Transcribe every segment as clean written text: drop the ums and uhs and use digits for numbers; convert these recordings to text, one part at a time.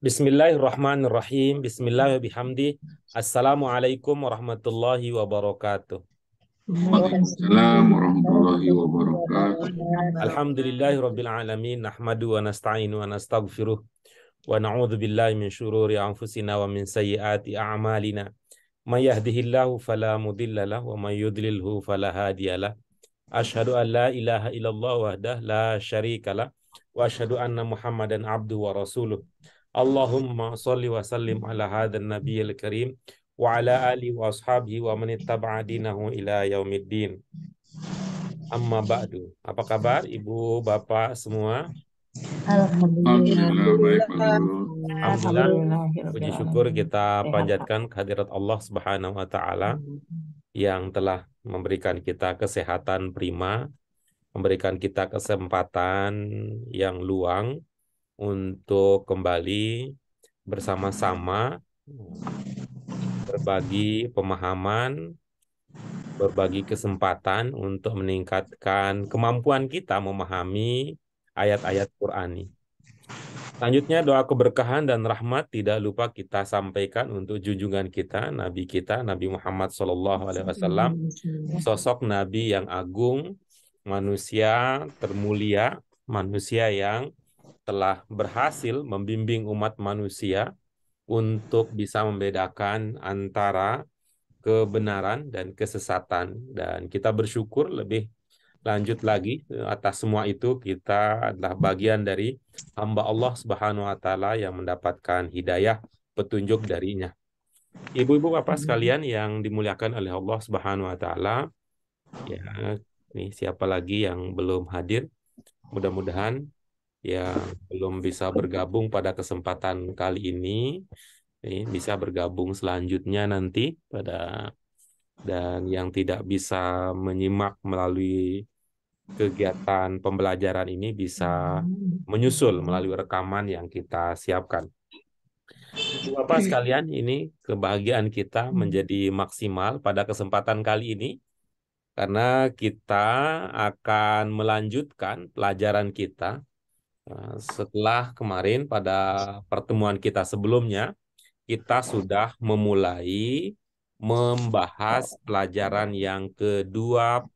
Bismillahirrahmanirrahim. Bismillahirrahmanirrahim. Assalamualaikum warahmatullahi wabarakatuh. Waalaikumsalam warahmatullahi wabarakatuh. Alhamdulillahirabbil alamin. Nahmadu wa nasta'inu wa nastaghfiruh wa na'udzu billahi min syururi anfusina wa min sayyiati a'malina. May yahdihillahu fala mudilla lahu wa may yudlilhu fala hadiyalah. Asyhadu an la ilaha illallah wahdah la syarikalah wa asyhadu anna Muhammadan abduhu wa rasuluh. Allahumma shalli wa sallim ala hadzal nabiyil karim wa ala alihi wa ashabihi wa man ittaba'a dinahu ila yaumiddin. Amma ba'du. Apa kabar Ibu, Bapak semua? Alhamdulillah baik Pak Guru. Alhamdulillah. Puji syukur kita panjatkan kehadirat Allah Subhanahu wa taala yang telah memberikan kita kesehatan prima, memberikan kita kesempatan yang luang untuk kembali bersama-sama berbagi pemahaman, berbagi kesempatan untuk meningkatkan kemampuan kita memahami ayat-ayat Qur'ani. Selanjutnya doa keberkahan dan rahmat tidak lupa kita sampaikan untuk junjungan kita, Nabi Muhammad SAW, sosok Nabi yang agung, manusia termulia, manusia yang telah berhasil membimbing umat manusia untuk bisa membedakan antara kebenaran dan kesesatan. Dan kita bersyukur lebih lanjut lagi atas semua itu, kita adalah bagian dari hamba Allah Subhanahu wa taala yang mendapatkan hidayah petunjuk darinya. Ibu-ibu Bapak sekalian yang dimuliakan oleh Allah Subhanahu wa taala, ya, ini siapa lagi yang belum hadir? Mudah-mudahan yang belum bisa bergabung pada kesempatan kali ini bisa bergabung selanjutnya nanti dan yang tidak bisa menyimak melalui kegiatan pembelajaran ini bisa menyusul melalui rekaman yang kita siapkan. Bapak sekalian, ini kebahagiaan kita menjadi maksimal pada kesempatan kali ini karena kita akan melanjutkan pelajaran kita setelah kemarin pada pertemuan kita sebelumnya kita sudah memulai membahas pelajaran yang ke-21.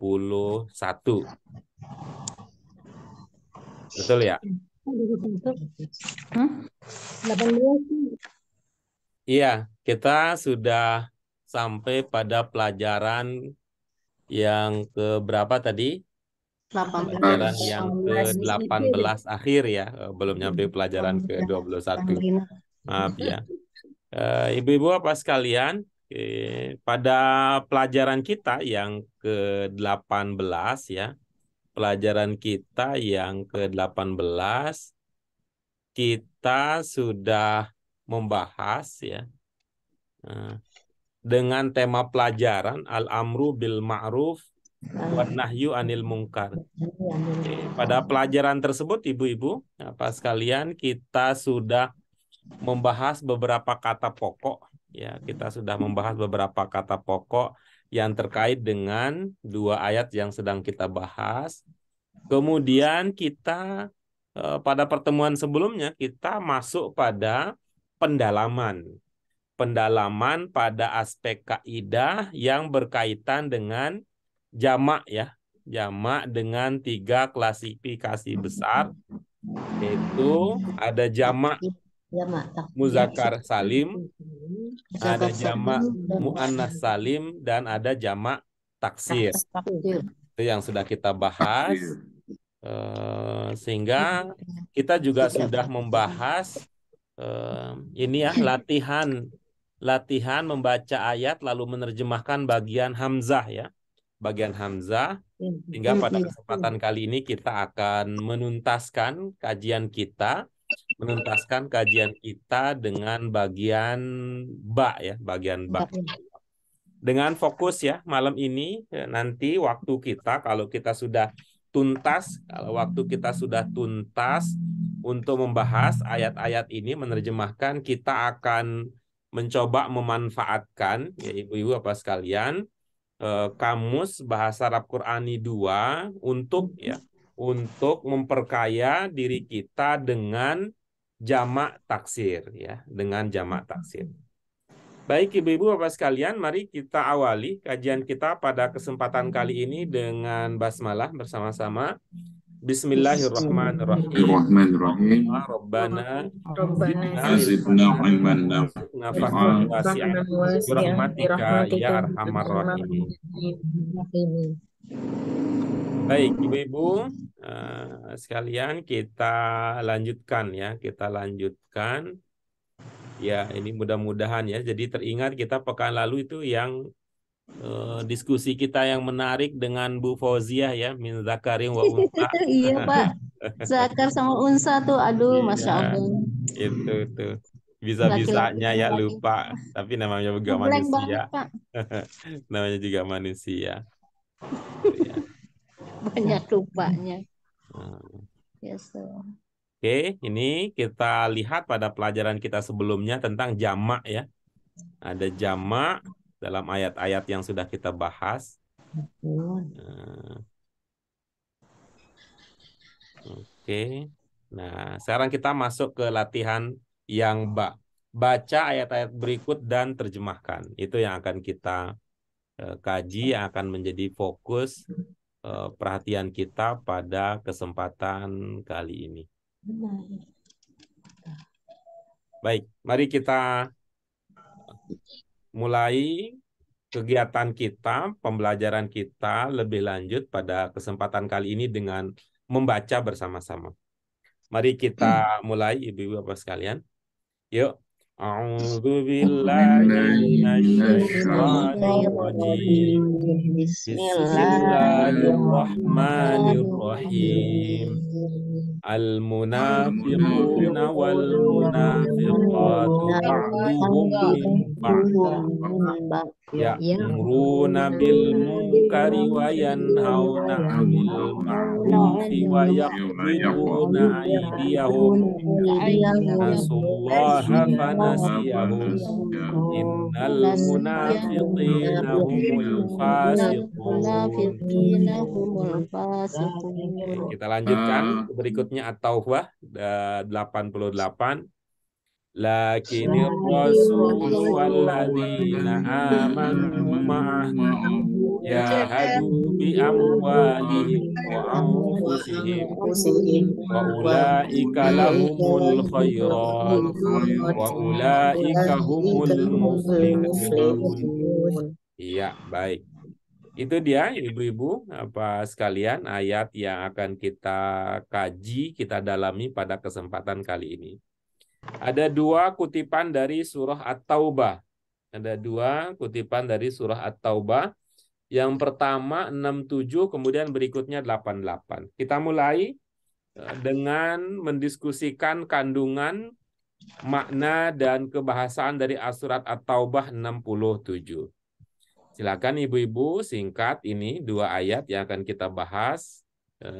Betul ya? Iya, kita sudah sampai pada pelajaran yang ke berapa tadi? Pelajaran yang ke-18 akhir ya, belum nyampe pelajaran ke-21. Maaf ya. Ibu-ibu apa sekalian, pada pelajaran kita yang ke-18 ya, pelajaran kita yang ke-18 kita sudah membahas ya dengan tema pelajaran al-amru bil ma'ruf wan nahyu anil munkar. Pada pelajaran tersebut ibu-ibu apa sekalian, kita sudah membahas beberapa kata pokok ya, kita sudah membahas beberapa kata pokok yang terkait dengan dua ayat yang sedang kita bahas. Kemudian kita pada pertemuan sebelumnya kita masuk pada pendalaman pada aspek kaidah yang berkaitan dengan jamak ya, jamak dengan 3 klasifikasi besar, yaitu ada jamak muzakkar salim, ada jamak muannas salim, dan ada jamak taksir. Itu yang sudah kita bahas, sehingga kita juga sudah membahas ini ya, latihan membaca ayat lalu menerjemahkan bagian hamzah ya, bagian hamzah. Hingga pada kesempatan kali ini kita akan menuntaskan kajian kita dengan bagian ba ya, bagian ba. Dengan fokus ya malam ini, nanti waktu kita kalau waktu kita sudah tuntas untuk membahas ayat-ayat ini, menerjemahkan, kita akan mencoba memanfaatkan ya ibu-ibu apa sekalian, kamus bahasa Arab Qur'ani 2 untuk memperkaya diri kita dengan jamak taksir ya, dengan jamak taksir. Baik Ibu-ibu Bapak sekalian, mari kita awali kajian kita pada kesempatan kali ini dengan basmalah bersama-sama. Bismillahirrahmanirrahim. Bismillahirrahmanirrahim. Rabbana ربنا Zidna ilman warzuqna fahman nafi'a. wasi'an رحمة واسعة birahmatika برحمتك ya يا arhamar أرحم rahimin. الراحمين. Baik Ibu-ibu sekalian, kita lanjutkan ya, ya, ini mudah-mudahan ya. Jadi teringat kita pekan lalu itu yang diskusi kita yang menarik dengan Bu Fauziah ya, min zakarin wa unsa. Iya Pak, Zakar sama Unsa tuh, aduh, Masya Iya, Allah, itu laki-laki bisa-bisanya ya sama wanita. lupa, tapi namanya juga Ngeblank banget manusia. Pak, Namanya juga manusia. Ya. banyak lupanya. Hmm. Yes, so. Oke, ini kita lihat pada pelajaran kita sebelumnya tentang jamak ya. Ada jamak dalam ayat-ayat yang sudah kita bahas. Oke. Nah, sekarang kita masuk ke latihan yang baca ayat-ayat berikut dan terjemahkan. Itu yang akan kita kaji, yang akan menjadi fokus perhatian kita pada kesempatan kali ini. Baik, mari kita mulai kegiatan kita, pembelajaran kita lebih lanjut pada kesempatan kali ini dengan membaca bersama-sama. Mari kita mulai, Ibu-ibu Bapak sekalian. Yuk. A'udzu billahi minasyaitonir rajim. Bismillahirrahmanirrahim. Al-munafiquna wal munafiqatu ba'duhum min ba'd ya'muruna bil munkari wa yanhauna 'anil ma'rufi wa yaqbiduna aydiyahum nasullaha fanasiyahum innal munafiqina humul fasiqun. Kita lanjutkan berikutnya At-Taubah 88. Lakinir rasulu walladzina amanu ma'ahu jahadu bi amwalihim wa anfusihim wa ulaika lahumul khairat wa ulaika humul muflihun. Iya, baik. Itu dia Ibu-ibu apa sekalian ayat yang akan kita kaji, kita dalami pada kesempatan kali ini. Ada dua kutipan dari surah At-Taubah. Yang pertama 67, kemudian berikutnya 88. Kita mulai dengan mendiskusikan kandungan, makna, dan kebahasaan dari surat At-Taubah 67. Silakan Ibu-ibu singkat ini dua ayat yang akan kita bahas.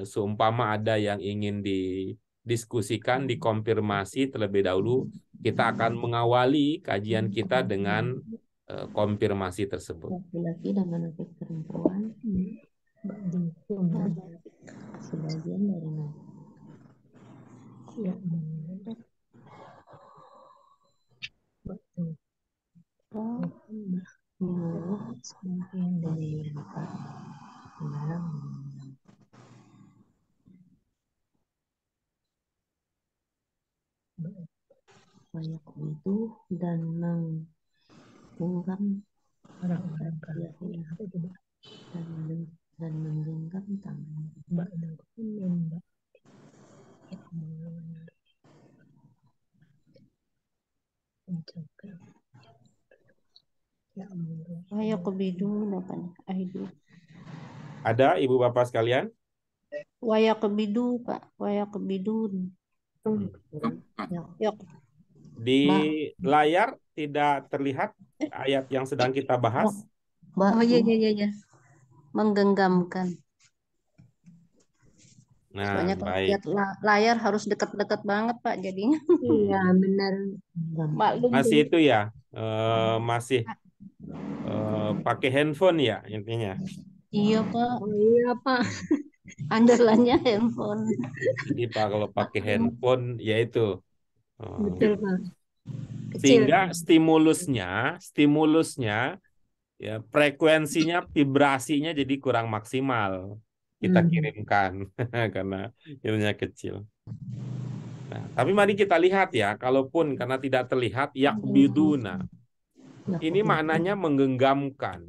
Seumpama ada yang ingin didiskusikan, dikonfirmasi terlebih dahulu, kita akan mengawali kajian kita dengan konfirmasi tersebut. Laki-laki dan anak perempuan sebagian dari sebagian dari banyak itu dan menggenggam dan menggenggam tangan. Ayo kebidu dapat aidu. Ada Ibu Bapak sekalian? Waya kebidu Pak, waya kebidun. Yuk. Di layar tidak terlihat ayat yang sedang kita bahas. Oh iya. Menggenggamkan. Nah, soalnya kalau baik. lihat layar harus dekat-dekat banget Pak jadinya. Iya benar. Maklum Masih itu ya, masih pakai handphone ya intinya. Iya Pak. Oh, iya Pak. Andalannya handphone. Jadi Pak kalau pakai handphone ya itu Betul, Pak. Kecil. Sehingga stimulusnya ya frekuensinya, vibrasinya jadi kurang maksimal kita kirimkan karena ilmunya kecil. Nah, tapi mari kita lihat ya, kalaupun karena tidak terlihat, yakbiduna. Ini maknanya menggenggamkan.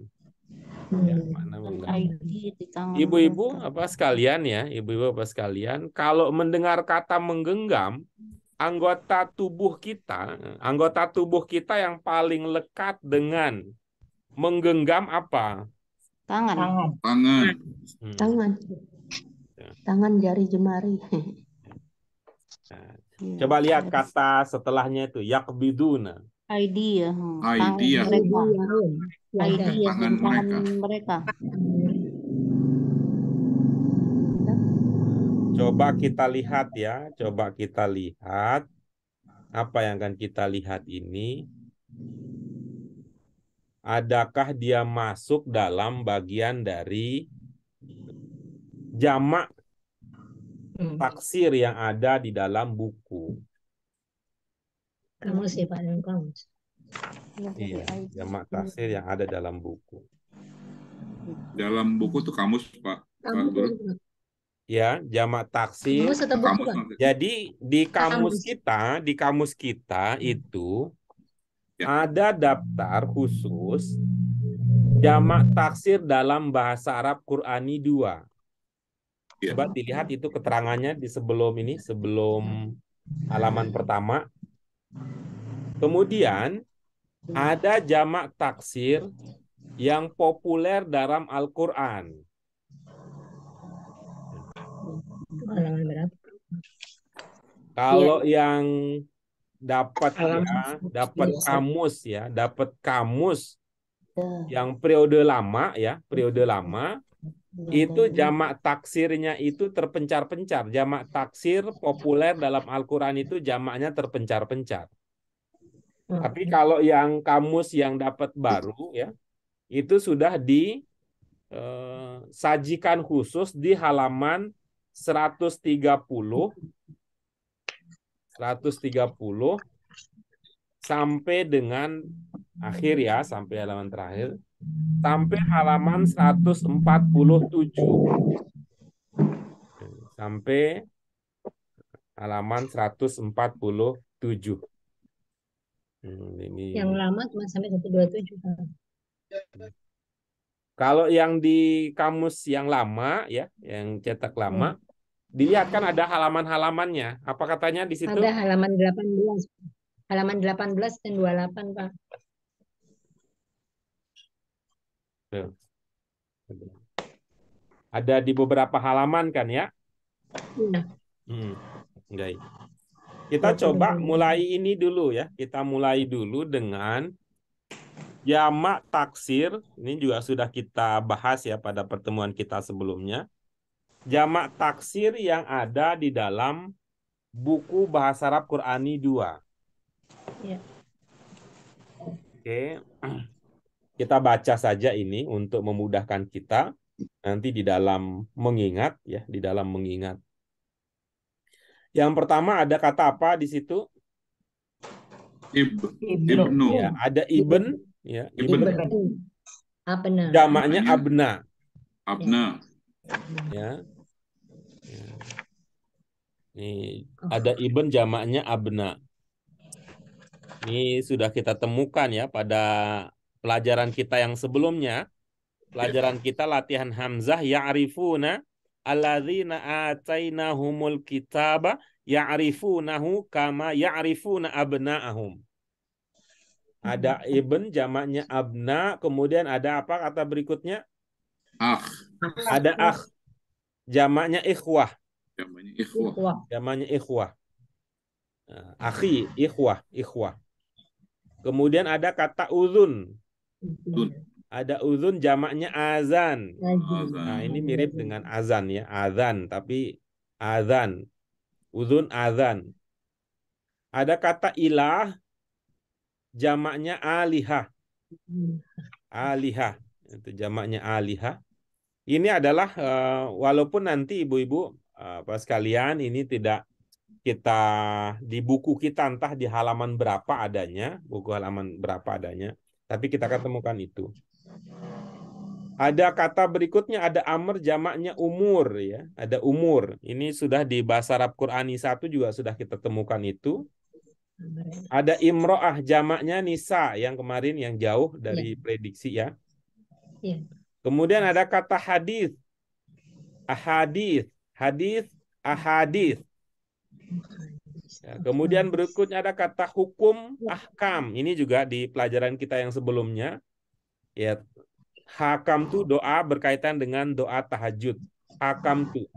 Ya, makna menggenggamkan. Ibu-ibu apa sekalian ya, ibu-ibu apa sekalian, kalau mendengar kata menggenggam, anggota tubuh kita yang paling lekat dengan menggenggam apa? Tangan. Tangan. Tangan. Tangan jari jemari. Nah, coba lihat kata setelahnya itu yakbiduna. ID ya. ID ya. ID ya. Tangan mereka. Mereka. Coba kita lihat ya, coba kita lihat apa yang akan kita lihat ini. Adakah dia masuk dalam bagian dari jamak taksir yang ada di dalam buku? Kamus ya, Pak, dan kamus. Iya, jamak taksir yang ada dalam buku. Dalam buku tuh kamus, Pak. Ya, jamak taksir. Kamus atau buku, Pak? Jadi di kamus kita itu ada daftar khusus jamak taksir dalam bahasa Arab Qur'ani 2. Coba dilihat itu keterangannya di sebelum halaman pertama. Kemudian ada jamak taksir yang populer dalam Al-Qur'an. Halaman berapa? Kalau yang dapat kamus yang periode lama itu jamak taksirnya itu terpencar-pencar. Jamak taksir populer dalam Al-Qur'an itu jamaknya terpencar-pencar. Tapi kalau yang kamus yang dapat baru ya, itu sudah disajikan khusus di halaman 130 sampai dengan akhir ya, sampai halaman terakhir, sampai halaman 147. Sampai halaman 147. Ini. Yang lama cuma sampai 127. Kalau yang di kamus yang lama ya, yang cetak lama, dilihat kan ada halaman-halamannya. Apa katanya di situ? Ada halaman 18. Halaman 18 dan 28, Pak. Ada di beberapa halaman kan ya? Iya. Baik. Kita coba mulai ini dulu ya. Kita mulai dulu dengan jamak taksir. Ini juga sudah kita bahas ya pada pertemuan kita sebelumnya. Jamak taksir yang ada di dalam buku Bahasa Arab Qur'ani 2. Ya. Oke. Kita baca saja ini untuk memudahkan kita nanti di dalam mengingat ya, di dalam mengingat. Yang pertama ada kata apa di situ? Ibnu. Ya, ada ibn ya, ibn. Abna. Jamaknya abna. Abna. Ya. Ini ada ibn jamaknya abna. Ini sudah kita temukan ya pada pelajaran kita yang sebelumnya. Pelajaran kita latihan hamzah ya'rifuna alladzina atainahumul kitaba ya'rifunahu kama ya'rifuna abna'ahum. Ada ibn jamaknya abna, kemudian ada apa kata berikutnya? Ada akh. Jamaknya ikhwah. Jamaknya ikhwah. Akhi, ikhwah. Kemudian ada kata uzun. Ada uzun jamaknya azan. Nah, ini mirip dengan azan ya, azan tapi azan. Uzun azan. Ada kata ilah jamaknya alihah. Alihah. Itu jamaknya alihah. Ini adalah walaupun nanti ibu-ibu sekalian ini tidak kita di buku kita entah di halaman berapa adanya, buku halaman berapa adanya, tapi kita akan temukan itu. Ada kata berikutnya, ada amr jamaknya umur ya, ada umur. Ini sudah di bahasa Arab Qurani 1 juga sudah kita temukan itu. Ada imro'ah jamaknya nisa yang kemarin yang jauh dari prediksi ya. Iya. Kemudian ada kata hadis, ahadis, hadis, ahadis. Ya, kemudian berikutnya ada kata hukum, ahkam. Ini juga di pelajaran kita yang sebelumnya. Ya, hakam tuh doa berkaitan dengan doa tahajud. Hakam tuh.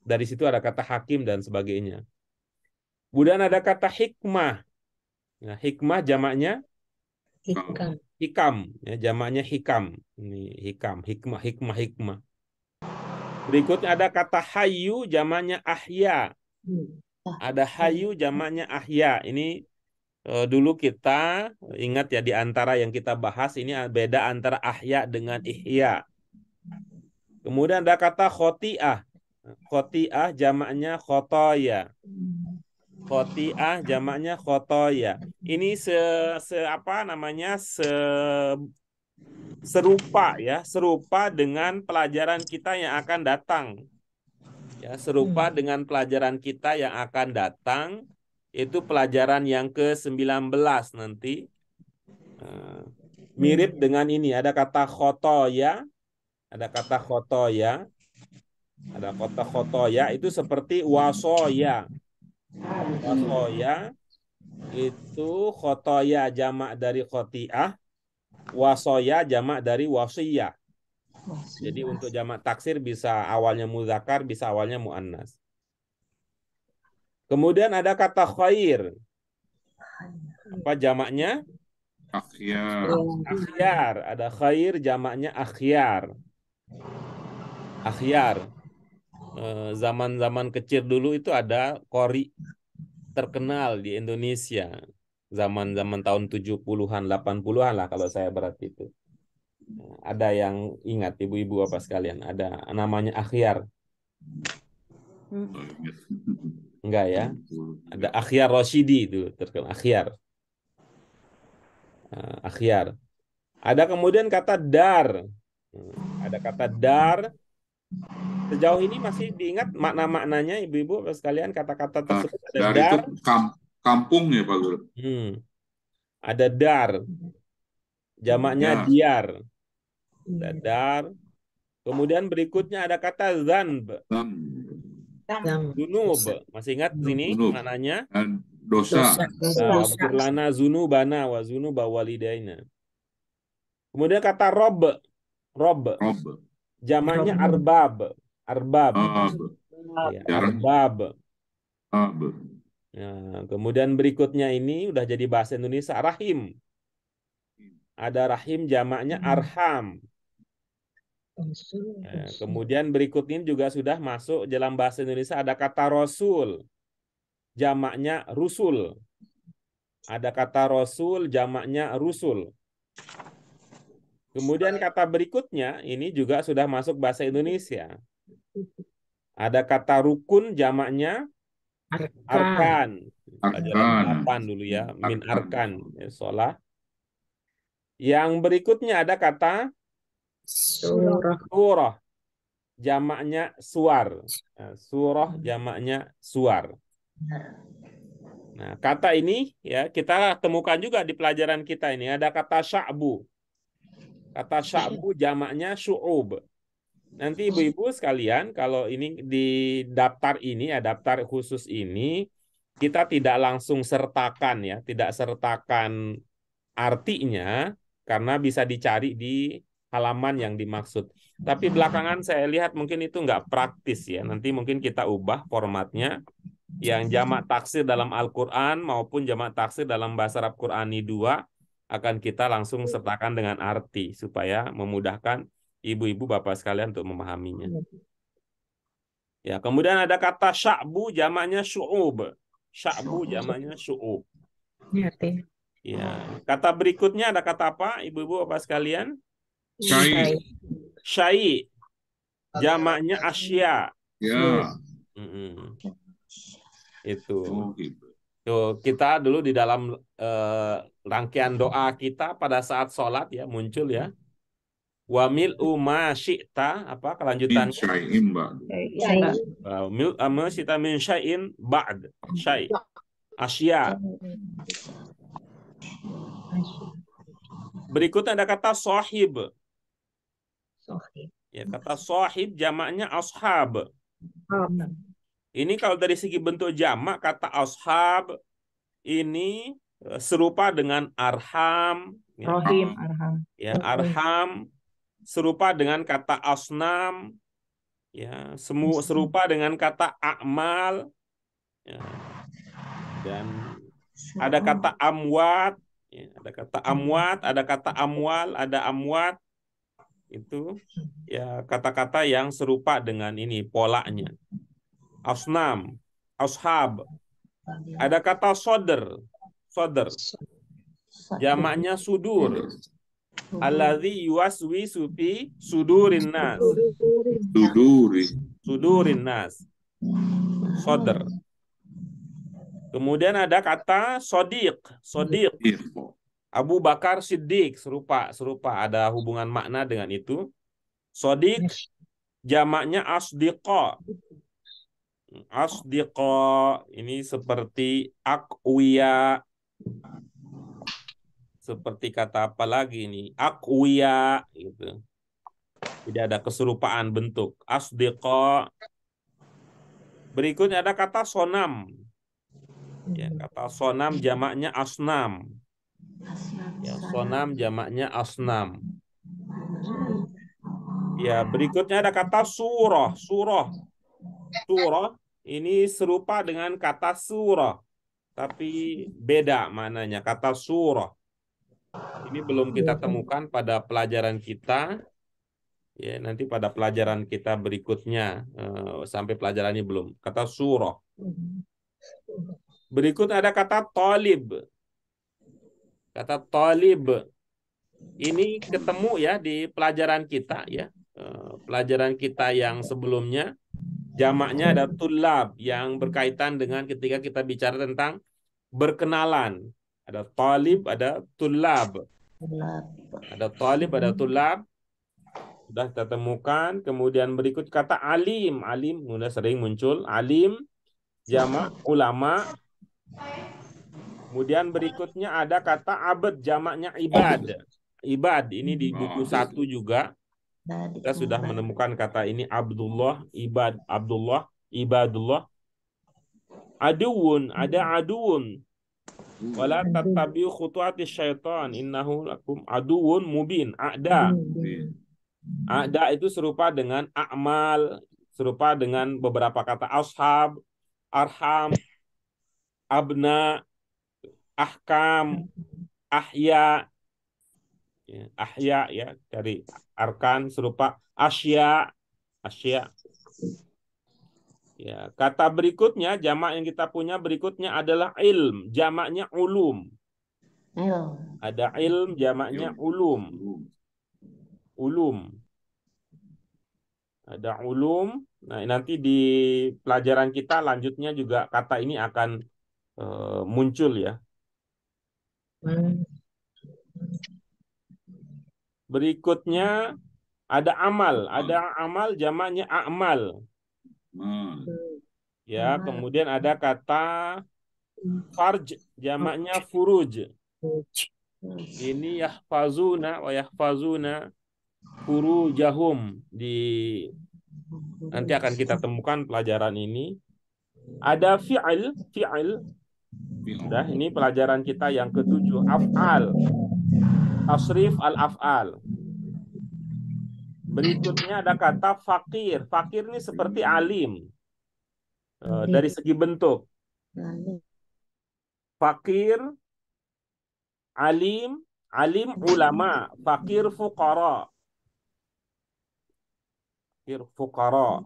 Dari situ ada kata hakim dan sebagainya. Kemudian ada kata hikmah. Nah, hikmah jamaknya Hikam. hikam, ya, jamaknya hikam. Ini hikam, hikmah, hikmah, hikmah. Berikutnya ada kata hayu, jamaknya ahya. Ada hayu, jamaknya ahya. Ini dulu kita ingat ya, di antara yang kita bahas ini beda antara ahya dengan ihya. Kemudian ada kata khoti'ah. Khoti'ah jamaknya khotoya. Khoti'ah jamaknya khotoya. Ini serupa ya, serupa dengan pelajaran kita yang akan datang. Ya, serupa dengan pelajaran kita yang akan datang, itu pelajaran yang ke-19 nanti. Mirip dengan ini, ada kata khotoya, ada kata khotoya, ada kata khotoya itu seperti wasoya. Wasoya itu khotoya jamak dari khoti'ah, wasoya jamak dari wasiyah. Jadi untuk jamak taksir bisa awalnya muzakkar, bisa awalnya muannas. Kemudian ada kata khair. Apa jamaknya? Akhyar. Akhyar. Ada khair jamaknya akhyar. Akhyar. Zaman-zaman kecil dulu itu ada qori terkenal di Indonesia. Zaman-zaman tahun 70-an, 80-an lah kalau saya berarti itu. Ada yang ingat ibu-ibu apa sekalian? Ada namanya akhyar. Enggak ya? Ada Akhyar Rosyidi itu terkenal Akhyar. Akhyar. Ada kemudian kata dar. Ada kata dar. Sejauh ini masih diingat makna-maknanya ibu-ibu sekalian, kata-kata tersebut ada Dar dar. itu kampung ya Pak Guru? Ada dar. Jamaknya diar. Ada dar. Kemudian berikutnya ada kata zanb. Zunub. Masih ingat sini maknanya? Dosa. Firlana zunubana wa zunuba walidaina. Kemudian kata rob. Rob. Jamaknya arbab. Arbab. Ya, arbab. Nah, kemudian berikutnya ini udah jadi bahasa Indonesia, rahim. Ada rahim jamaknya arham. Nah, kemudian berikut ini juga sudah masuk dalam bahasa Indonesia, ada kata rasul. Jamaknya rusul. Ada kata rasul jamaknya rusul. Kemudian kata berikutnya ini juga sudah masuk bahasa Indonesia. Ada kata rukun jamaknya arkan. Pelajaran 8 dulu ya, min arkan, ya, sholat. Yang berikutnya ada kata surah. Jamaknya suar. Nah, surah jamaknya suar. Nah, kata ini ya kita temukan juga di pelajaran kita ini. Ada kata sya'bu. Kata sya'bu jamaknya syu'ub. Nanti ibu-ibu sekalian, kalau ini di daftar ini, ya daftar khusus ini, kita tidak langsung sertakan ya, tidak sertakan artinya, karena bisa dicari di halaman yang dimaksud. Tapi belakangan saya lihat mungkin itu nggak praktis ya. Nanti mungkin kita ubah formatnya, yang jamak taksir dalam Al-Quran maupun jamak taksir dalam bahasa Arab Qurani 2 akan kita langsung sertakan dengan arti, supaya memudahkan ibu-ibu bapak sekalian untuk memahaminya. Ya, kemudian ada kata sya'bu jamaknya syu'ub. Sya'bu jamaknya syu'ub. Ya, kata berikutnya ada kata apa ibu-ibu bapak sekalian? Syai. Syai. Jamaknya asya. Ya. Itu. Oh, gitu. Tuh, kita dulu di dalam rangkaian doa kita pada saat sholat ya muncul ya. Wa mil'u ma syi'ta, apa Min kelanjutannya? syai'in Mbak. Syai. Mil'u ma syi'ta min syai'in ba'd syai' asya. Berikutnya ada kata sahib. Sohib. Ya, kata sahib jamaknya ashab. Ini kalau dari segi bentuk jamak kata ashab ini serupa dengan arham ya, Rohim, Arham. ya arham serupa dengan kata asnam ya, serupa dengan kata akmal ya. Dan ada kata amwat ya, ada kata amwat, ada kata amwal, ada amwat. Itu ya kata-kata yang serupa dengan ini polanya. Asnam, ashab. Ada kata soder, soder. Jamaknya sudur. Alladzi yuwaswisu fi sudurin nas. Duduri. Sudurin nas. Soder. Kemudian ada kata sodiq, sodiq. Info. Abu Bakar Siddiq serupa ada hubungan makna dengan itu. Sodiq jamaknya asdiqa. Asdiqa ini seperti akwiya. Seperti kata apa lagi ini? Akwiya gitu. Tidak ada keserupaan bentuk. Asdiqa. Berikutnya ada kata sonam. Ya, kata sonam jamaknya asnam. Ya, sonam jamaknya asnam. Ya, berikutnya ada kata surah. Surah. Surah ini serupa dengan kata surah, tapi beda maknanya. Kata surah ini belum kita temukan pada pelajaran kita. Ya, nanti pada pelajaran kita berikutnya sampai pelajarannya belum. Kata surah. Berikut ada kata talib. Kata talib ini ketemu ya di pelajaran kita ya. Pelajaran kita yang sebelumnya jamaknya ada tulab yang berkaitan dengan ketika kita bicara tentang berkenalan. Ada talib, ada tulab. Ada talib, ada tulab. Sudah kita temukan. Kemudian berikut kata alim. Alim sudah sering muncul. Alim jamak ulama. Kemudian berikutnya ada kata abad, jamaknya ibad. Ibad ini di buku 1 juga. Kita sudah menemukan kata ini Abdullah, ibad, Abdullah, ibadullah. Aduun, ada aduun. Wala tattabi'u khutuwati syaitan innahu lakum aduun mubin. A'da. A'da itu serupa dengan a'mal, serupa dengan beberapa kata ashab, arham, abna, ahkam, ahya. Ya, ahya ya dari arkan serupa asya, asya. Ya, kata berikutnya jamak yang kita punya berikutnya adalah ilm, jamaknya ulum. Ada ilm, jamaknya ulum. Ulum. Ada ulum. Nah, nanti di pelajaran kita lanjutnya juga kata ini akan muncul ya. Berikutnya ada amal jamaknya a'mal. Ya, kemudian ada kata farj jamaknya furuj. Ini yahfazuna wa yahfazuna furujahum nanti akan kita temukan pelajaran ini. Ada fi'il. Sudah, ini pelajaran kita yang ke-7, af'al. Tasrif al-af'al. Berikutnya ada kata fakir. Fakir ini seperti alim. Dari segi bentuk. Fakir, alim, alim ulama, fakir fuqara. Fakir fuqara.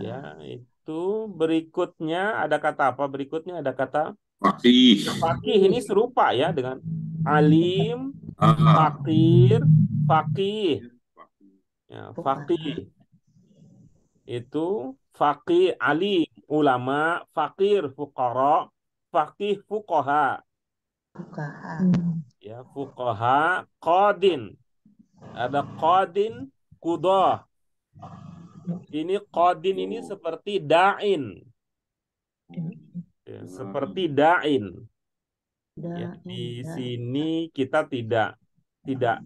Ya, itu berikutnya ada kata apa? Berikutnya ada kata Fakih. fakih. Ini serupa ya dengan alim, fakir, fakih. Ya, fakih. Itu faqih, alim, ulama, fakir, fuqara, faqih, fuqaha. Ya, fuqaha, qadin. Ada qadin, qudah. Ini qadin ini seperti da'in. Ya, seperti da'in. Ya, di sini kita tidak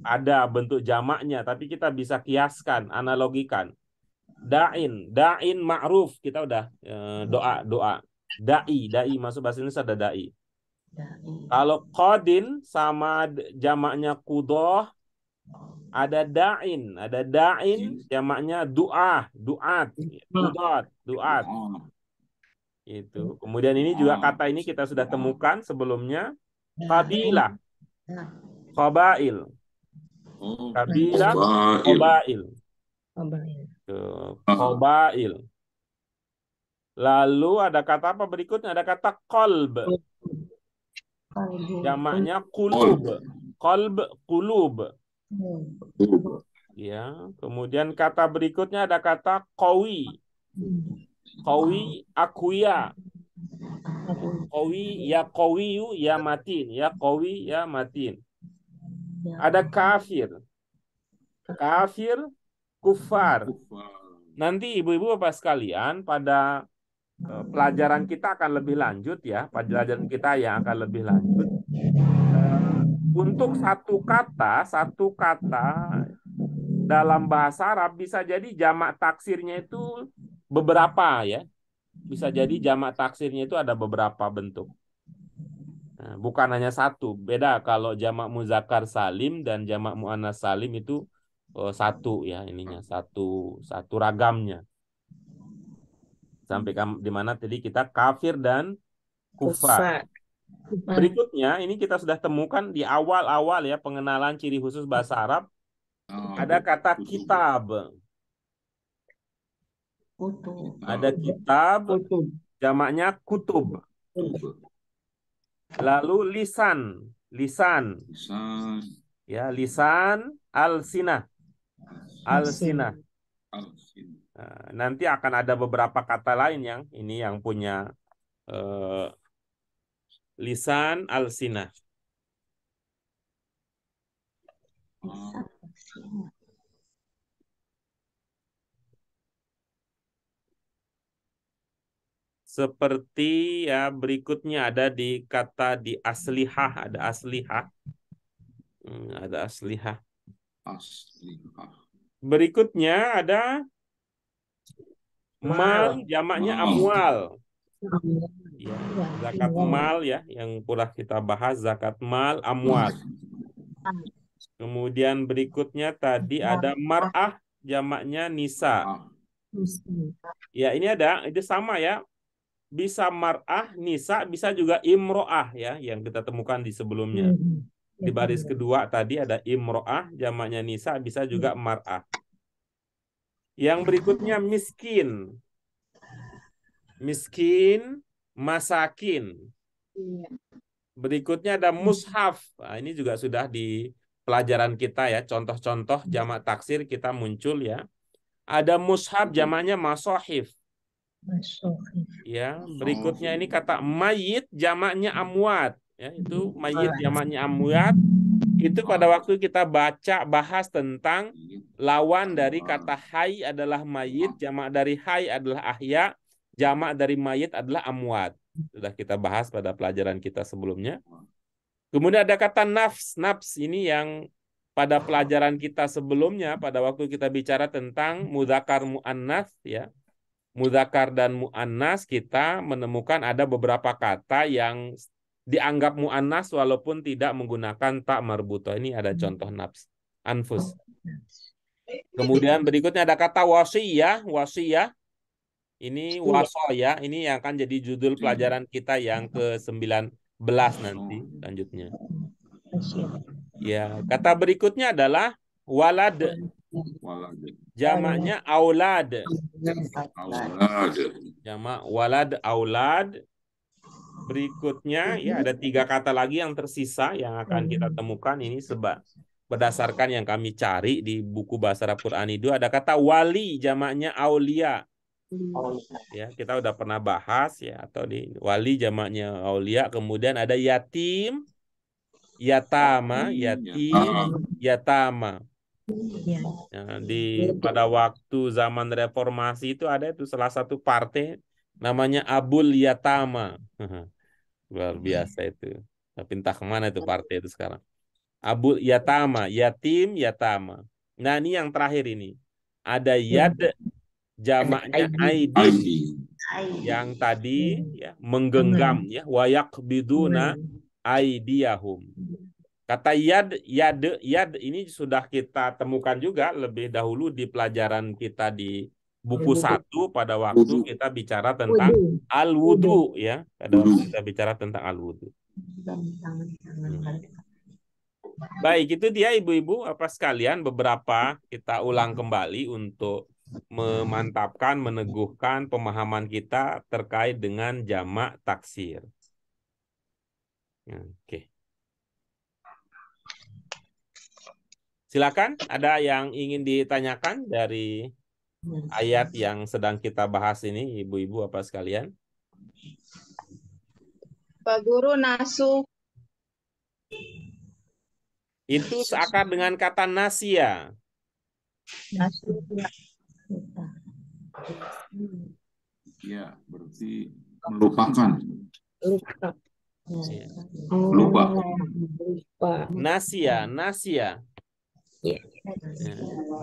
ada bentuk jamaknya, tapi kita bisa kiaskan, analogikan. Da'in ma'ruf, kita udah doa. Dai masuk bahasa Indonesia ada dai. Kalau qadin sama jamaknya qudah, ada da'in jamaknya duat, duat. Itu. Kemudian ini juga kata ini kita sudah temukan sebelumnya. Qabilah, qabail. Qabilah, qabail. Qabail. Lalu ada kata apa berikutnya? Ada kata qalb. Jamaknya qulub. Qalb, qulub. Ya, kemudian kata berikutnya ada kata qawi. Qawi, akuya. Qawi, ya qawiyu, ya matin. Ya qawi, ya matin. Ada kafir. Kafir, kufar. Nanti ibu-ibu bapak sekalian pada pelajaran kita akan lebih lanjut ya. Pelajaran kita yang akan lebih lanjut. Untuk satu kata dalam bahasa Arab bisa jadi jamak taksirnya itu beberapa ya. Bisa jadi jamak taksirnya itu ada beberapa bentuk. Nah, bukan hanya satu. Beda kalau jamak muzakkar salim dan jamak muannas salim itu satu ya ininya, satu ragamnya. Sampai di mana tadi kita kafir dan kufar. Berikutnya ini kita sudah temukan di awal-awal ya pengenalan ciri khusus bahasa Arab. Ada kata kitab. Ada kitab, jamaknya kutub. Lalu lisan. Ya, lisan, alsinah. Nah, nanti akan ada beberapa kata lain yang ini yang punya lisan, alsinah. Seperti ya berikutnya ada di kata di aslihah, ada aslihah. Ada aslihah. Berikutnya ada mal, jamaknya amwal. Ya, zakat mal ya yang pernah kita bahas, zakat mal, amwal. Kemudian berikutnya tadi ada mar'ah, jamaknya nisa. Ya, ini ada, itu sama ya. Bisa mar'ah, nisa, bisa juga imro'ah ya, yang kita temukan di sebelumnya. Di baris kedua tadi ada imro'ah, jamaknya nisa, bisa juga mar'ah. Yang berikutnya miskin. Miskin, masakin. Berikutnya ada mushaf. Nah, ini juga sudah di pelajaran kita ya, contoh-contoh jamak taksir kita muncul ya. Ada mushaf, jamaknya masohif. Ya, berikutnya ini kata mayit, jamaknya amwat. Ya, itu mayit, jamaknya amwat. Itu pada waktu kita bahas tentang lawan dari kata hayy adalah mayit, jamak dari hayy adalah ahya, jamak dari mayit adalah amwat. Sudah kita bahas pada pelajaran kita sebelumnya. Kemudian ada kata nafs. Nafs ini yang pada pelajaran kita sebelumnya, pada waktu kita bicara tentang mudzakkar muannas ya. Mudzakkar dan muannas, kita menemukan ada beberapa kata yang dianggap muannas walaupun tidak menggunakan ta marbutah. Ini ada contoh nafs, anfus. Kemudian berikutnya ada kata wasiyah. Ini wasoya, ini yang akan jadi judul pelajaran kita yang ke-19 nanti selanjutnya. Ya, kata berikutnya adalah walad. Jamaknya aulad. Jamak walad, aulad. Berikutnya ya ada 3 kata lagi yang tersisa yang akan kita temukan ini berdasarkan yang kami cari di buku bahasa Arab Quran itu. Ada kata wali, jamaknya aulia. Ya, kita udah pernah bahas ya, atau di wali jamaknya aulia, kemudian ada yatim, yatama, yatim, yatama. Ya. Ya, pada waktu zaman reformasi itu ada itu salah satu partai namanya Abul Yatama. Luar biasa itu. Tapi entah kemana itu partai itu sekarang. Abul Yatama, yatim, yatama. Nah, ini yang terakhir ini. Ada yad, jamaknya aidin. Yang tadi ya menggenggam ya, wayak biduna aidiyahum. Kata yad ini sudah kita temukan juga lebih dahulu di pelajaran kita di buku 1 pada waktu kita bicara tentang al-wudu ya. Pada waktu kita bicara tentang al-wudu. Baik, itu dia ibu-ibu apa sekalian beberapa kita ulang kembali untuk memantapkan, meneguhkan pemahaman kita terkait dengan jamak taksir. Oke. Silakan, ada yang ingin ditanyakan dari ayat yang sedang kita bahas ini, ibu-ibu apa sekalian? Pak Guru, nasu. Itu seakar dengan kata nasia. Nasu. Ya, berarti melupakan. Lupa. Ya. Lupa. Lupa. Nasia. Ya. Ya.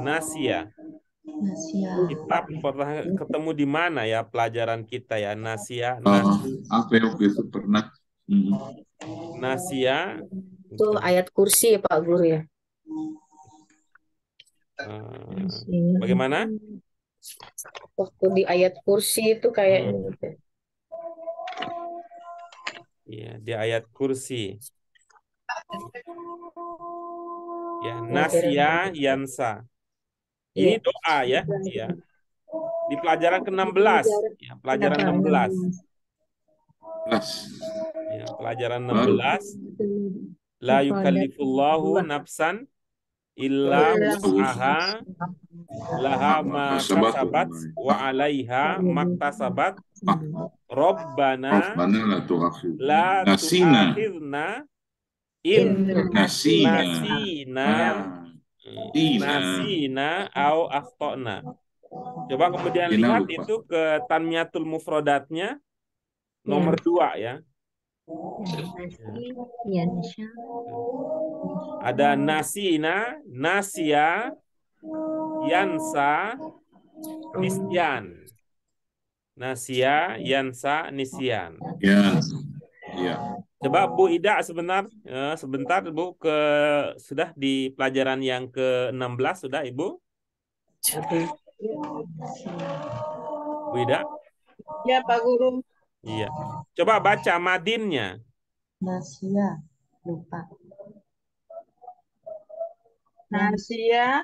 Nasia. Kita pernah ketemu di mana ya pelajaran kita ya? Nasia, Apa ya waktu itu pernah? Nasia. Itu ayat kursi ya Pak Guru ya. Bagaimana? Waktu di ayat kursi itu kayak gitu. Ya, di ayat kursi. Ya, nasia yansa. Ini doa ya, ya. Di pelajaran ke-16, ya, pelajaran 16. Ya, pelajaran 16. La yukallifullahu nafsan illa wus'aha laha ma kasabat wa 'alaiha maktasabat. Rabbana la tu'akhidna in nasina au akhtana. Coba kemudian lihat itu ke tanmiyatul mufradatnya nomor 2 ya. Ada nasina, nasia, yansa, nisyan. Nasia, yansa, nisyan. Ya. Coba Bu Ida sebentar Bu sudah di pelajaran yang ke-16 sudah Ibu? Bu Ida? Ya Pak Guru. Iya. Coba baca madinnya. Nasia, lupa. Nasia.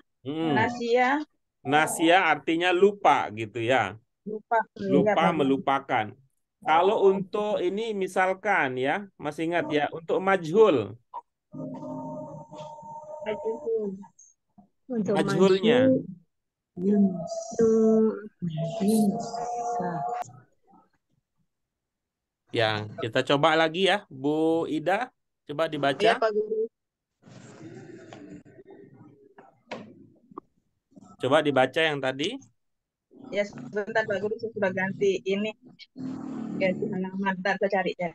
Nasia artinya lupa gitu ya. Lupa, melupakan. Kalau untuk ini misalkan ya, masih ingat ya, untuk majhul. Majhulnya. Ya, kita coba lagi ya, Bu Ida. Coba dibaca. Ya Pak Guru. Coba dibaca yang tadi. Ya sebentar Pak Guru, saya sudah ganti ini. Ganti halaman, ntar saya cari ya.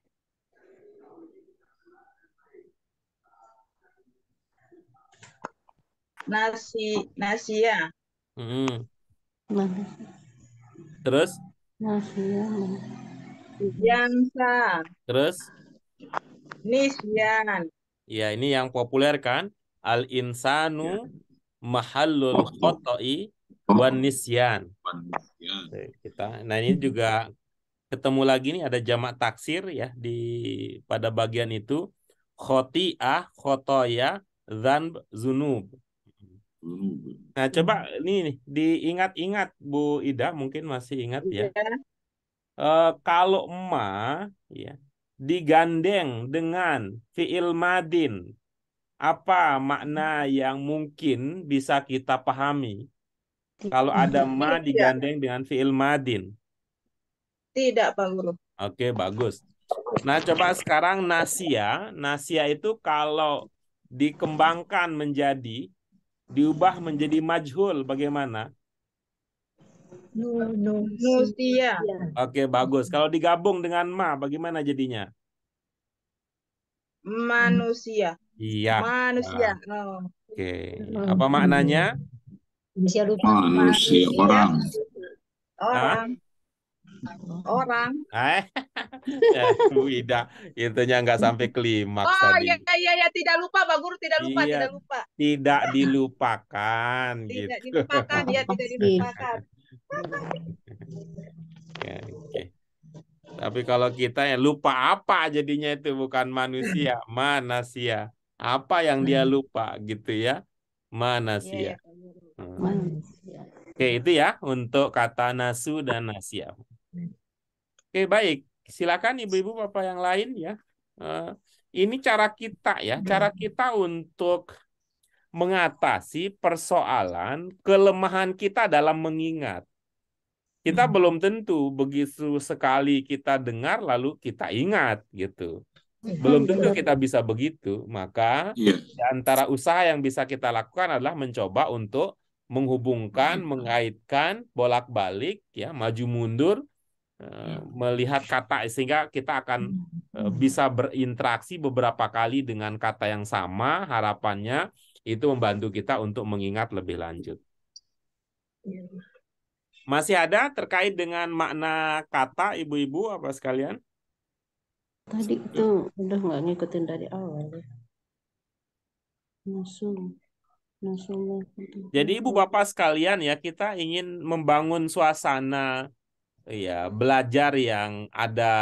Nasia. Terus? Yansa. Terus? Nisyan. Ya, ini yang populer kan? Al-insanu mahallul khoto'i wan nisyan. Nah, ini juga ketemu lagi nih ada jamak taksir ya pada bagian itu. Khoti'ah, khotoya, dzanb, zunub. Nah, coba nih diingat-ingat Bu Ida, mungkin masih ingat ya. Kalau ma ya digandeng dengan fi'il madin, apa makna yang mungkin bisa kita pahami? Kalau ada ma Tidak. digandeng dengan fi'il madin. Tidak, Pak Guru. Oke, bagus. Nah, coba sekarang nasia. Nasia itu kalau dikembangkan menjadi, diubah menjadi majhul, bagaimana? Nusia. Oke, bagus. Kalau digabung dengan ma, bagaimana jadinya? Manusia. Iya. Manusia. Nah, Oh. oke. Apa maknanya? Manusia lupa. Manusia, Manusia. orang. Orang. Orang. Bu Ida, itunya nggak sampai klimaks Oh, tadi. ya. Tidak lupa, Pak Guru. Tidak lupa, Iya, tidak lupa. tidak dilupakan Tidak gitu. dilupakan, ya, tidak dilupakan. Ya, oke. Tapi kalau kita ya lupa apa jadinya itu bukan manusia, manusia. Apa yang dia lupa gitu ya? Iya, Manusia. Pak Guru. Manusia. Oke, itu ya untuk kata nasu dan nasia. Oke, baik. Silakan ibu-ibu bapak yang lain ya. Eh, ini cara kita ya, cara kita untuk mengatasi persoalan kelemahan kita dalam mengingat. Kita belum tentu begitu sekali kita dengar lalu kita ingat gitu. Belum tentu kita bisa begitu. Maka Iya. di antara usaha yang bisa kita lakukan adalah mencoba untuk menghubungkan, mengaitkan, bolak-balik ya, maju mundur, melihat kata sehingga kita akan bisa berinteraksi beberapa kali dengan kata yang sama. Harapannya itu membantu kita untuk mengingat lebih lanjut. Masih ada terkait dengan makna kata ibu-ibu apa sekalian? Tadi itu udah nggak ngikutin dari awal ya. Nasum. Jadi ibu bapak sekalian ya, kita ingin membangun suasana ya belajar yang ada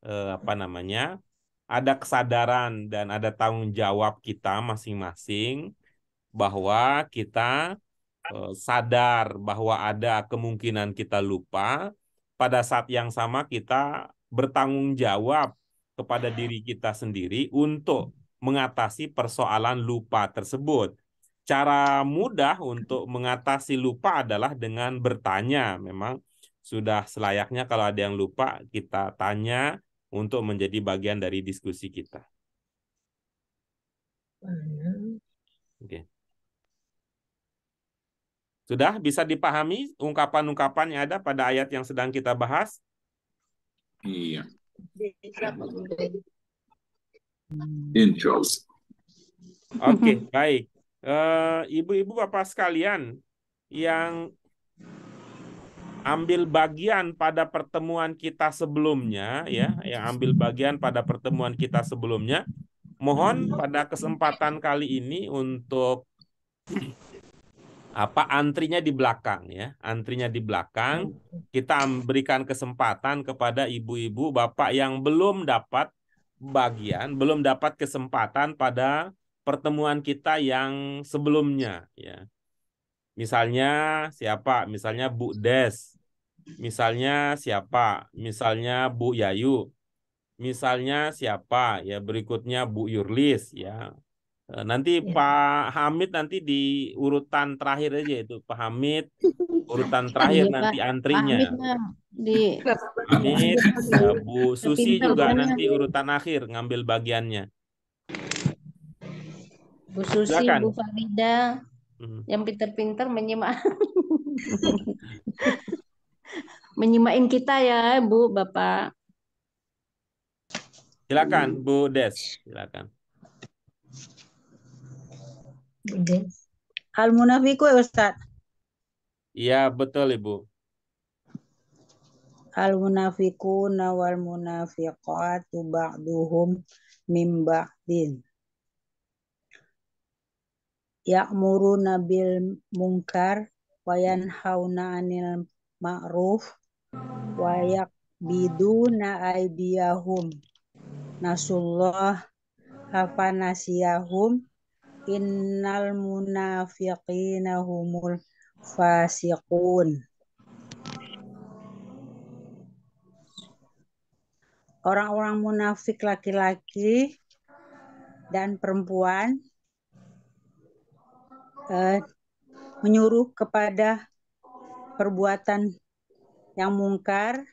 apa namanya? Ada kesadaran dan ada tanggung jawab kita masing-masing bahwa kita sadar bahwa ada kemungkinan kita lupa. Pada saat yang sama kita bertanggung jawab kepada diri kita sendiri untuk mengatasi persoalan lupa tersebut. Cara mudah untuk mengatasi lupa adalah dengan bertanya. Memang sudah selayaknya kalau ada yang lupa kita tanya untuk menjadi bagian dari diskusi kita. Oke. Sudah bisa dipahami ungkapan-ungkapan yang ada pada ayat yang sedang kita bahas? Iya. Bisa, Pak Guru. Insya Allah. Oke, baik. Ibu-ibu bapak sekalian yang ambil bagian pada pertemuan kita sebelumnya, ya, yang ambil bagian pada pertemuan kita sebelumnya, mohon pada kesempatan kali ini untuk antrinya di belakang ya, antrinya di belakang. Kita berikan kesempatan kepada ibu-ibu bapak yang belum dapat bagian, belum dapat kesempatan pada pertemuan kita yang sebelumnya ya. Misalnya siapa? Misalnya Bu Des. Misalnya siapa? Misalnya Bu Yayu. Misalnya siapa? Ya berikutnya Bu Yurlis ya. Nanti Pak Hamid nanti di urutan terakhir aja itu Pak Hamid urutan terakhir Iya, nanti Pak. antrinya. Hamid mah di Hamid, ya, Bu Susi pinter juga pokoknya. nanti urutan akhir ngambil bagiannya. Bu Susi, Silakan. Bu Farida, yang pinter-pinter menyimain kita ya, Bu, Bapak. Silakan Bu Des, silakan. Al-Munafiku ya Ustaz. Iya, betul Ibu. Al-munafiquna wal munafiqatu ba'duhum min ba'din. Ya'muruna bil munkar wa yanhauna 'anil ma'ruf wa yaqbiduna aydiyahum. Nasullah hafanasiyahum innal munafiqina humul fasiqun. Orang-orang munafik laki-laki dan perempuan menyuruh kepada perbuatan yang mungkar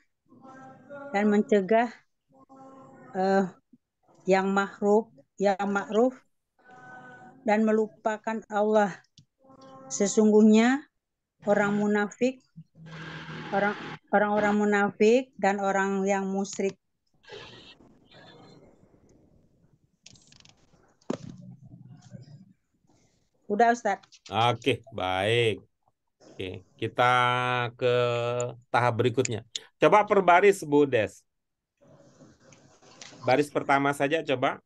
dan mencegah yang ma'ruf dan melupakan Allah. Sesungguhnya orang-orang munafik dan orang yang musyrik. Udah Ustadz. Oke, baik. Oke, kita ke tahap berikutnya. Coba per baris, Bu Des. Baris pertama saja coba.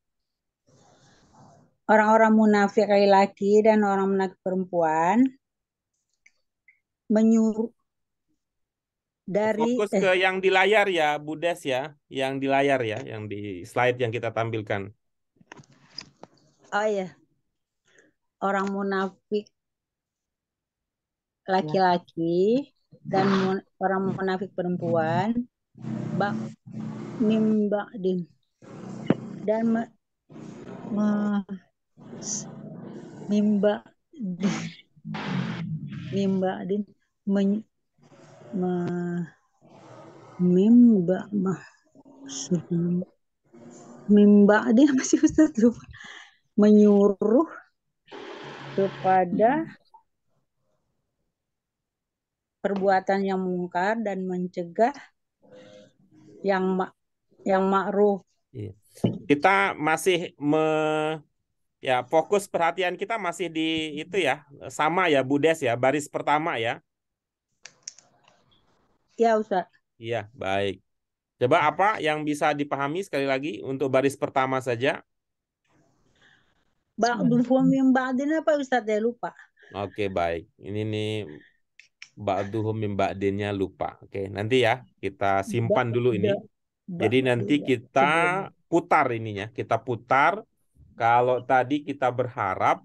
Orang-orang munafik laki-laki dan orang munafik perempuan menyuruh dari Fokus ke yang di layar ya, Bu Des ya. Yang di layar ya, yang di slide yang kita tampilkan. oh ya, orang munafik laki-laki dan orang munafik perempuan mimba'din dan mimba'din mimba'din masih Ustaz lupa, menyuruh kepada perbuatan yang mungkar dan mencegah yang ma'ruf. Kita masih ya fokus perhatian kita masih di itu ya, sama ya Bu Des ya, baris pertama ya. Ya Ustaz. Iya, baik. Coba apa yang bisa dipahami sekali lagi untuk baris pertama saja? Ba'duhum min ba'din apa Ustaz ya lupa. Oke, baik. Ini nih ba'duhum min ba'dinnya lupa. Oke, nanti ya kita simpan dulu ini. Jadi nanti kita putar ininya, kita putar. Kalau tadi kita berharap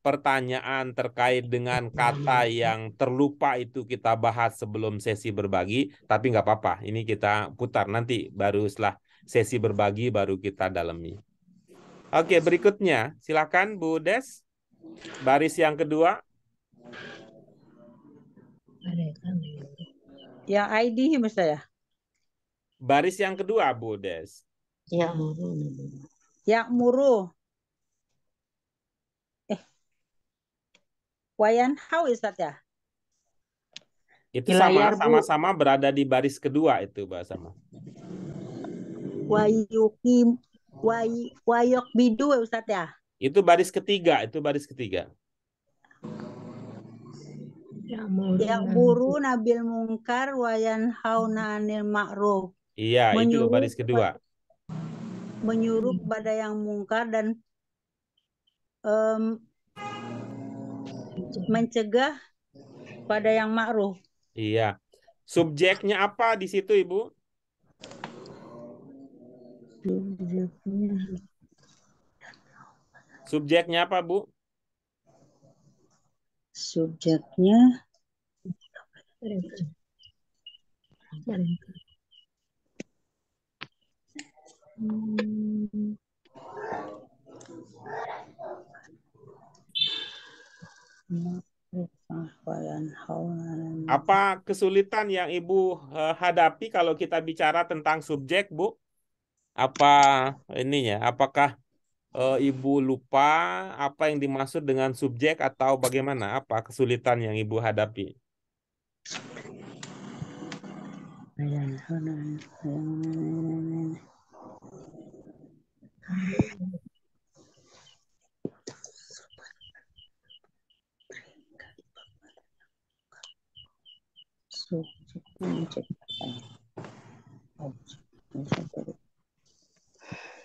pertanyaan terkait dengan kata yang terlupa itu kita bahas sebelum sesi berbagi, tapi nggak apa-apa. Ini kita putar nanti, baru setelah sesi berbagi baru kita dalami. Oke, berikutnya. Silakan Bu Des. Baris yang kedua. Yang ID Ustaz ya. Baris yang kedua, Bu Des. Ya'muru. Wayan how Ustaz ya? Itu sama-sama berada di baris kedua itu bahasa. Wayukim wayok bidu Ustaz ya? Itu baris ketiga, itu baris ketiga. Ya'muru nabil mungkar wayan hauna anil ma'ruf. Iya, itu baris kedua. Menyuruh kepada yang mungkar dan mencegah pada yang ma'ruf. Iya. Subjeknya apa di situ, Ibu? Subjeknya apa, Bu? Subjeknya apa kesulitan yang Ibu hadapi kalau kita bicara tentang subjek, Bu? Apa ininya? Apakah Ibu lupa apa yang dimaksud dengan subjek atau bagaimana? Apa kesulitan yang Ibu hadapi?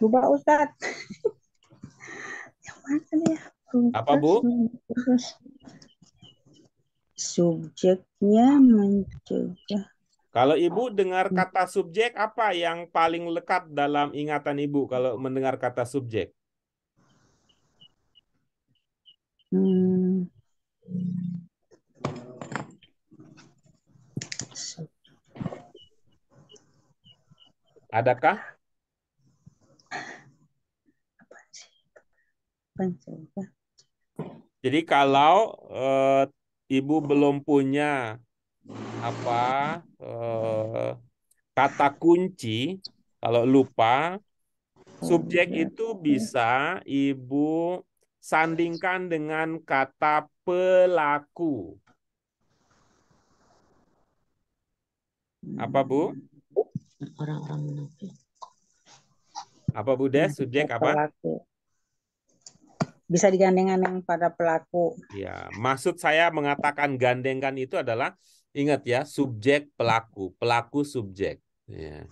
lupa Ustaz. Yang mana dia? Apa, Bu? Subjeknya mencegah. Kalau Ibu dengar kata subjek, apa yang paling lekat dalam ingatan Ibu kalau mendengar kata subjek? Adakah? Jadi kalau ibu belum punya kata kunci, kalau lupa, subjek itu bisa ibu sandingkan dengan kata pelaku. Apa, Bu? Orang-orang munafik. Apa, Bu Des? Subjek apa? Pelaku. Bisa digandeng-gandeng pada pelaku. Ya, maksud saya mengatakan gandengkan itu adalah, ingat ya, subjek pelaku, pelaku subjek. Ya.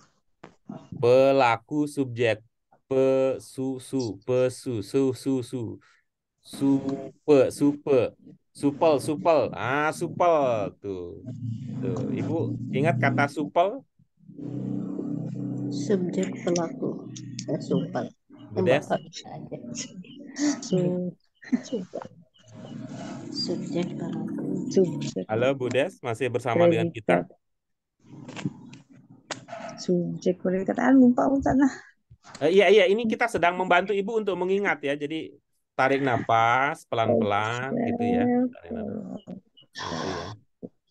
Pelaku subjek, pesu, supel, supel tuh. Tuh, Ibu ingat kata supel, Subjek pelaku. Supel. Bu Des? Subjek pelaku. Halo, Bu Des, masih bersama dengan kita? Subjek predikat. Lupa Ustaz lah. Iya, ini kita sedang membantu Ibu untuk mengingat ya. Jadi tarik nafas pelan-pelan gitu ya. Tarik nafas. Gitu ya.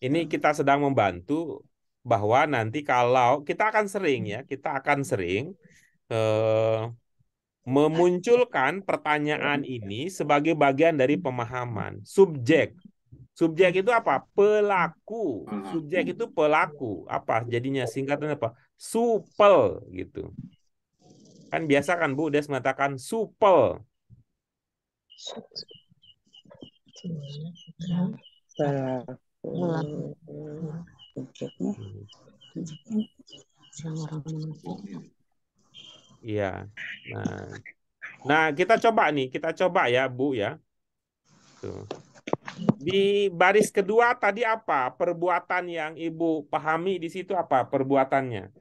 Ini kita sedang membantu bahwa nanti kalau kita akan sering memunculkan pertanyaan ini sebagai bagian dari pemahaman. Subjek itu apa? Pelaku. Subjek itu pelaku. Apa? Jadinya singkatan apa? Supel gitu. Kan biasa kan Bu Des mengatakan supel. Subjeknya. Orang munafik. Iya. Nah, kita coba ya, Bu ya. Tuh. Di baris kedua tadi apa? Perbuatan yang Ibu pahami di situ apa perbuatannya?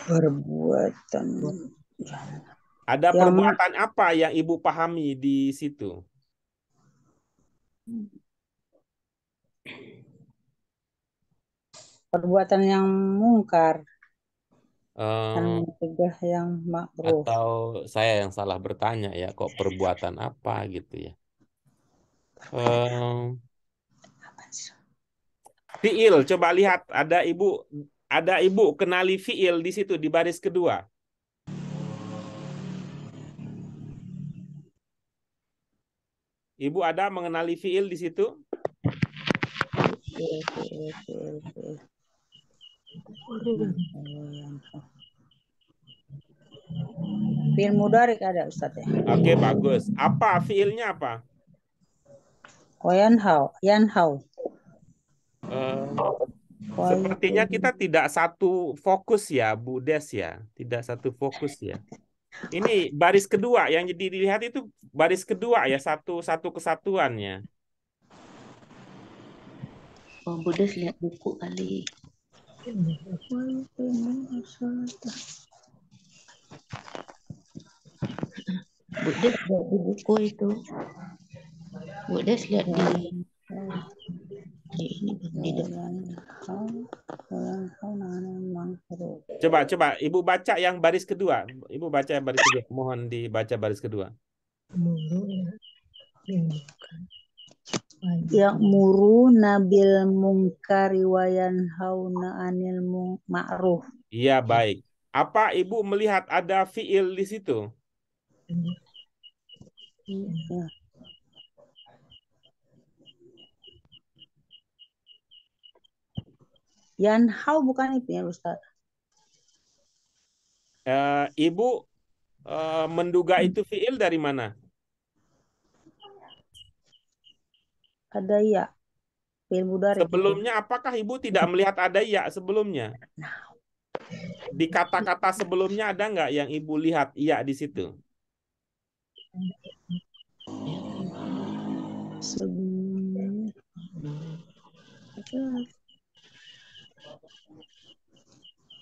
Perbuatan. Ada perbuatan apa yang Ibu pahami di situ? Perbuatan yang mungkar dan Eh, mencegah yang makruh. atau saya yang salah bertanya ya, kok perbuatan apa gitu ya? Fiil, coba lihat ada Ibu kenali fiil di situ di baris kedua. Ibu ada mengenali fiil di situ? Fiil mudhari ada Ustaz ya. Oke, bagus. Apa fiilnya apa? Yanhau. Sepertinya kita tidak satu fokus ya, Bu Des ya. Tidak satu fokus ya. Ini baris kedua yang jadi dilihat itu baris kedua ya, satu kesatuannya. Oh, Budes lihat buku kali. Budes lihat di buku itu. Budes lihat di ini di depan. Coba Ibu baca yang baris kedua. Ibu baca yang baris kedua. Mohon dibaca baris kedua. Ya'muru nabil mungkari wa yanhauna 'anil ma'ruf. Iya, baik. Apa Ibu melihat ada fiil di situ? Ya. Yanhau bukan itu ya Ustaz. Ibu menduga itu fiil dari mana? Ada ya. Fiil mudhari. Sebelumnya apakah Ibu tidak melihat ada ya sebelumnya? Di kata-kata sebelumnya ada nggak yang Ibu lihat iya di situ?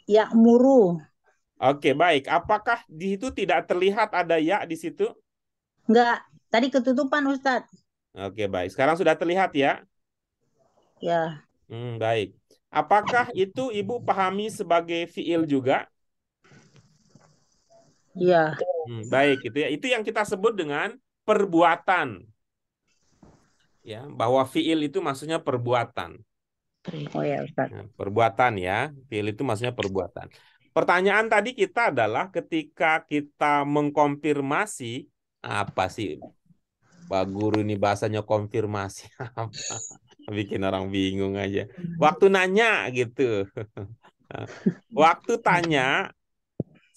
Ya'muru. Oke, baik. Apakah di situ tidak terlihat ada ya di situ? Enggak, tadi ketutupan Ustaz. Oke, baik. Sekarang sudah terlihat ya? Ya. Baik. Apakah itu Ibu pahami sebagai fiil juga? Iya. Baik, itu ya. Itu yang kita sebut dengan perbuatan. Ya, bahwa fiil itu maksudnya perbuatan. Oh ya Ustaz. Nah, perbuatan ya, fiil itu maksudnya perbuatan. Pertanyaan tadi kita adalah ketika kita mengkonfirmasi apa sih Pak Guru ini bahasanya konfirmasi apa? Bikin orang bingung aja. Waktu nanya gitu. Waktu tanya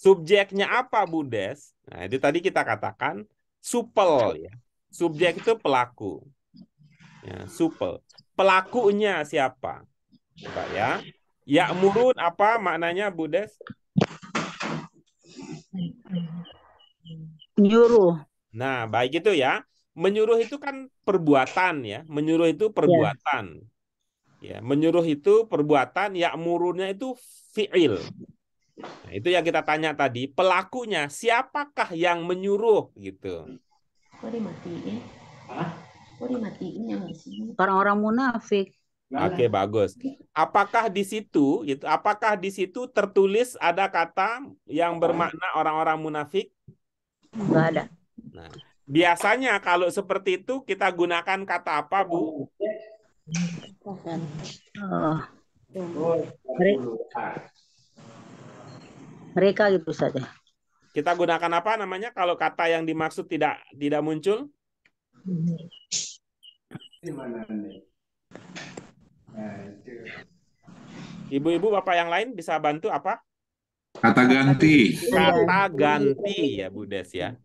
subjeknya apa Bu Des? Nah, itu tadi kita katakan supel ya. Subjek itu pelaku. Ya, supel. Pelakunya siapa? Coba ya. Ya'murun apa maknanya Bu Des? Nyuruh. Nah, baik itu ya. Menyuruh itu kan perbuatan ya. Menyuruh itu perbuatan. Ya, menyuruh itu perbuatan, ya'murunnya itu fi'il. Nah, itu yang kita tanya tadi, pelakunya siapakah yang menyuruh gitu. Kok dimatiin? Kok dimatiin yang di sini? Orang-orang munafik. Oke, bagus. Apakah di situ gitu, apakah di situ tertulis ada kata yang bermakna orang-orang munafik? Nggak ada. Nah, biasanya kalau seperti itu kita gunakan kata apa, Bu? Mereka gitu saja. Kita gunakan apa namanya kalau kata yang dimaksud tidak muncul? Ibu-ibu, bapak yang lain bisa bantu apa? Kata ganti. Kata ganti ya Bu Des ya.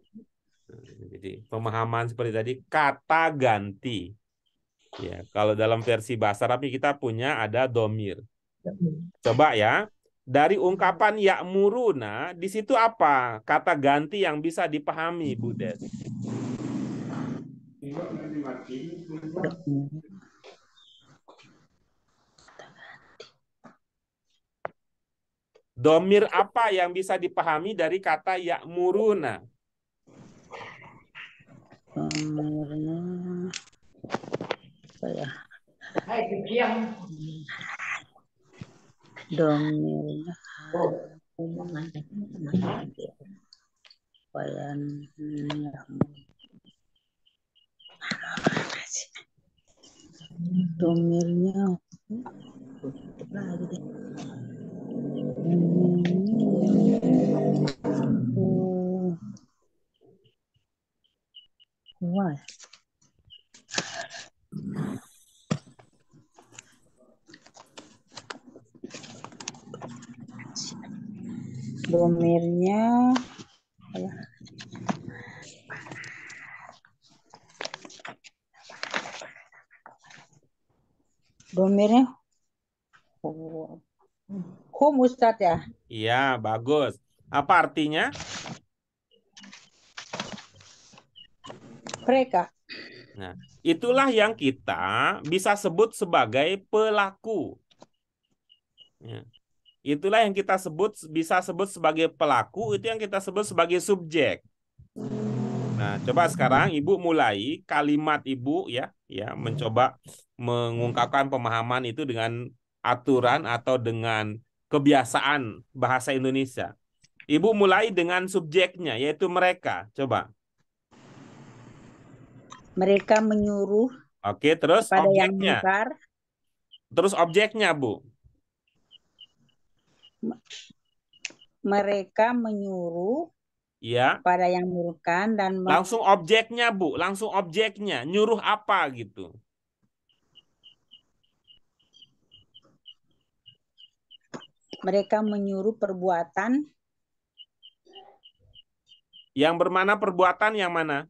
Jadi pemahaman seperti tadi kata ganti. Ya, kalau dalam versi bahasa Arab kita punya ada domir. Coba ya. Dari ungkapan ya'muruna, di situ apa kata ganti yang bisa dipahami, Bu Des? Domir apa yang bisa dipahami dari kata ya'muruna? Domirnya domirnya wah. Domirnya hum Ustadz ya? Iya, bagus. Apa artinya? Mereka. Nah, itulah yang kita bisa sebut sebagai pelaku. Ya. Itulah yang kita bisa sebut sebagai pelaku, itu yang kita sebut sebagai subjek. Nah, coba sekarang Ibu mulai kalimat Ibu ya mencoba mengungkapkan pemahaman itu dengan aturan atau dengan kebiasaan bahasa Indonesia. Ibu mulai dengan subjeknya yaitu mereka. Coba. Mereka menyuruh. Oke, terus kepada objeknya. Yang mungkar. Terus objeknya, Bu. Mereka menyuruh ya pada yang menguruskan dan langsung objeknya, Bu. Langsung objeknya. Nyuruh apa gitu. Mereka menyuruh perbuatan. Yang bermana perbuatan yang mana?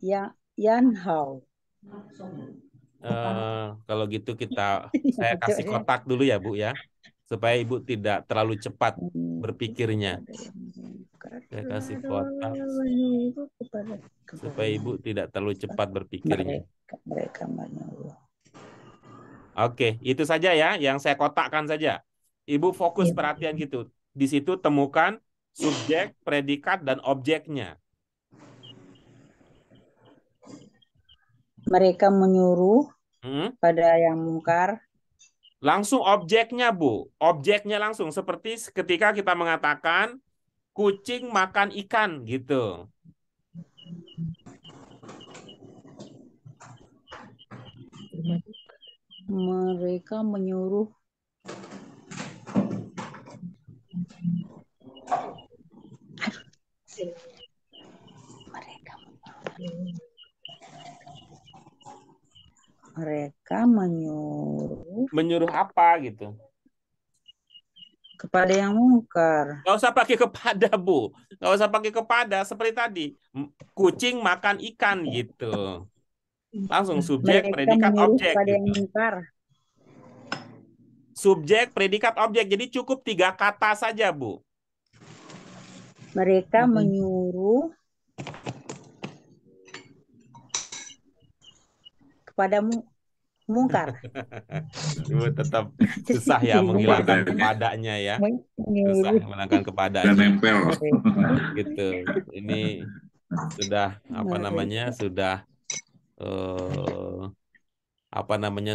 Ya, yanhau. Kalau gitu saya kasih kotak dulu ya Bu ya, supaya Ibu tidak terlalu cepat berpikirnya. Saya kasih kotak supaya Ibu tidak terlalu cepat berpikirnya. Mereka menyuruh. Oke, itu saja ya yang saya kotakkan saja. Ibu fokus perhatian gitu. Di situ temukan subjek, predikat, dan objeknya. Mereka menyuruh Hmm? pada yang mungkar. Langsung objeknya, Bu. Objeknya langsung. Seperti ketika kita mengatakan kucing makan ikan gitu. Mereka menyuruh mereka menyuruh Menyuruh apa gitu. kepada yang mungkar. Nggak usah pakai kepada, Bu. Nggak usah pakai kepada. Seperti tadi. Kucing makan ikan gitu. Langsung subjek, Mereka predikat, menyuruh objek kepada yang gitu. mungkar. Subjek, predikat, objek. Jadi cukup 3 kata saja, Bu. Mereka menyuruh kepada mungkar. Ibu tetap susah ya menghilangkan kepadanya ya. Susah Menyuruh menghilangkan Dan kepadanya. nempel. Gitu. Ini sudah apa namanya? Sudah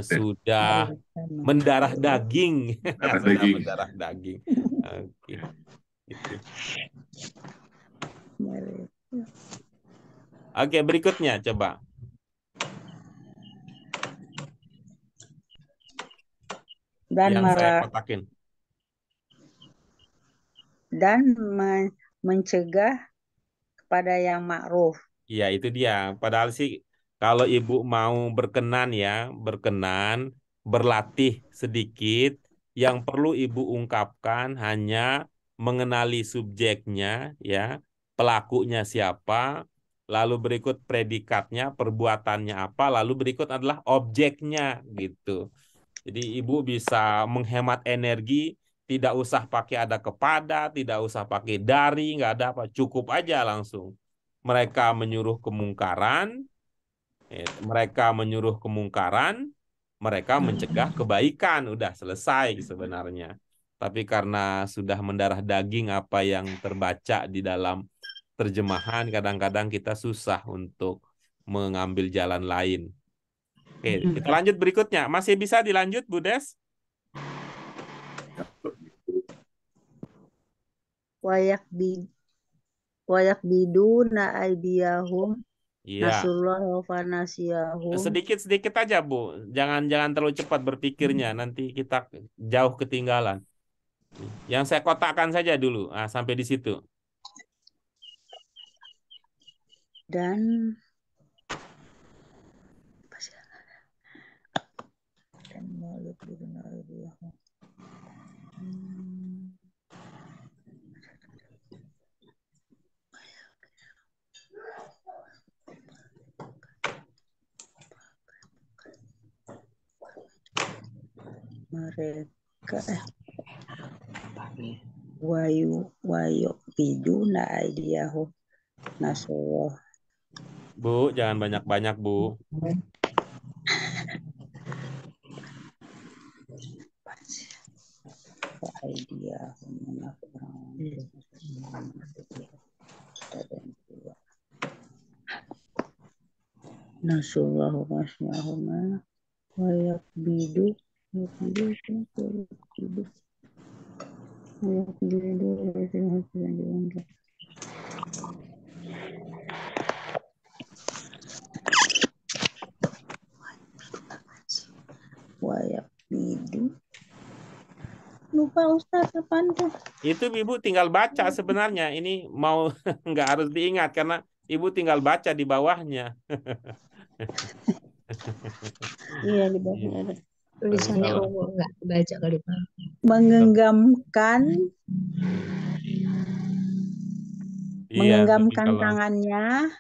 sudah mendarah daging. Darah Sudah daging. mendarah daging. Oke. Gitu. Oke, berikutnya coba. dan Yang saya kotakin. mencegah kepada yang ma'ruf. Iya, itu dia. Padahal sih kalau Ibu mau berkenan berlatih sedikit, yang perlu Ibu ungkapkan hanya mengenali subjeknya, ya, pelakunya siapa, lalu berikut predikatnya, perbuatannya apa, lalu berikut adalah objeknya, gitu. Jadi Ibu bisa menghemat energi, tidak usah pakai ada kepada, tidak usah pakai dari, nggak ada apa, cukup aja langsung. Mereka menyuruh kemungkaran, mereka mencegah kebaikan, udah selesai sebenarnya. Tapi karena sudah mendarah daging apa yang terbaca di dalam terjemahan, kadang-kadang kita susah untuk mengambil jalan lain. Oke, kita lanjut berikutnya. Masih bisa dilanjut, Bu Des? Wayak bidu na aidiyahum Iya. nasullah wa nasiyahum. Sedikit-sedikit aja, Bu. Jangan terlalu cepat berpikirnya. Nanti kita jauh ketinggalan. Yang saya kotakkan saja dulu. Nah, sampai di situ. Dan mereka wayu biduna aidiyahum nasullah. Bu, jangan banyak-banyak, Bu. Nasullahu masyahuma wayak bidu wayak bidu. Lupa Ustaz apaan tuh? Itu Ibu tinggal baca sebenarnya. Ini mau nggak harus diingat karena Ibu tinggal baca di bawahnya. Iya di bawahnya ada. Tulisannya nggak baca kali Pak. Menggenggam Iya, tapi kalau tangannya.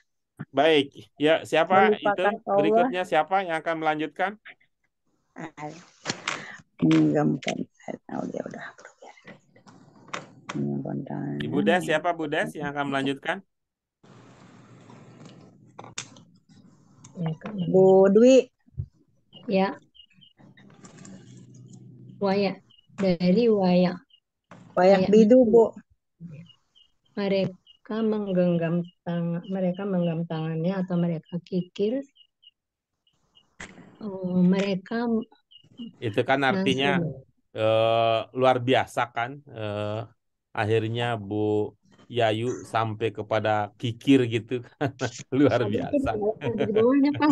baik, ya siapa itu? Melupakan Allah. Berikutnya siapa yang akan melanjutkan? Menggenggamkan. Oh, dia udah. Menggenggam tangannya. Ibu Des, siapa Bu Des yang akan melanjutkan? Bu Dwi. Ya. Wayak. Dari wayak. Wayak bidu, Bu. Mereka menggenggam tangannya atau mereka kikir Oh, mereka Itu kan artinya luar biasa kan. Akhirnya Bu Yayu sampai kepada kikir gitu kan. Luar biasa. Ada di bawahnya Pak.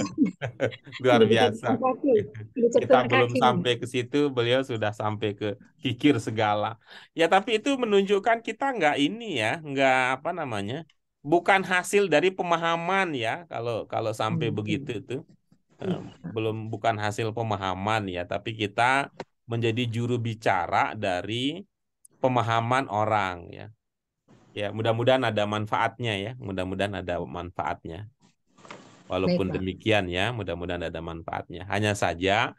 Luar Udah biasa. dicekal kaki. Udah Kita cekal belum kaki. sampai ke situ, beliau sudah sampai ke kikir segala. Ya, tapi itu menunjukkan kita nggak ini ya, nggak apa namanya, bukan hasil dari pemahaman ya. Kalau sampai begitu itu bukan hasil pemahaman ya, tapi kita menjadi juru bicara dari pemahaman orang ya. Ya, mudah-mudahan ada manfaatnya ya, mudah-mudahan ada manfaatnya. Walaupun Baik, Pak. demikian ya, mudah-mudahan ada manfaatnya. Hanya saja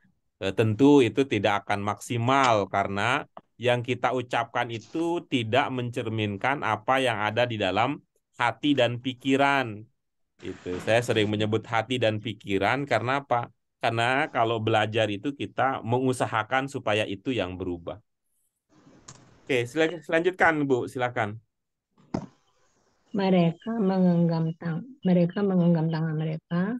tentu itu tidak akan maksimal karena yang kita ucapkan itu tidak mencerminkan apa yang ada di dalam hati dan pikiran. Itu saya sering menyebut hati dan pikiran karena apa? Karena kalau belajar itu kita mengusahakan supaya itu yang berubah. Oke, selanjutkan Bu, silakan. Mereka menggenggam tangan mereka.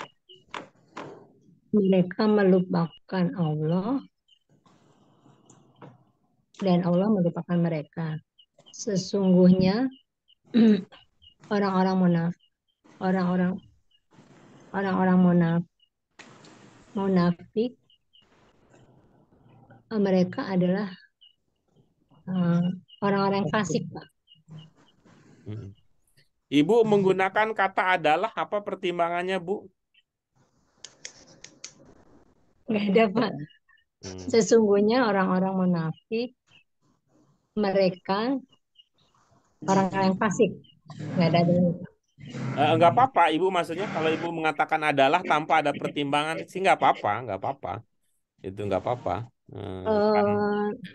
Mereka melupakan Allah dan Allah melupakan mereka. Sesungguhnya orang-orang munafik mereka adalah orang-orang fasik, Pak. Ibu menggunakan kata adalah apa pertimbangannya, Bu? Nggak ada, Pak. Sesungguhnya orang-orang munafik mereka orang-orang fasik. Nggak ada adalah. Enggak apa-apa, Ibu maksudnya kalau Ibu mengatakan adalah tanpa ada pertimbangan sih nggak apa-apa. Itu nggak apa-apa.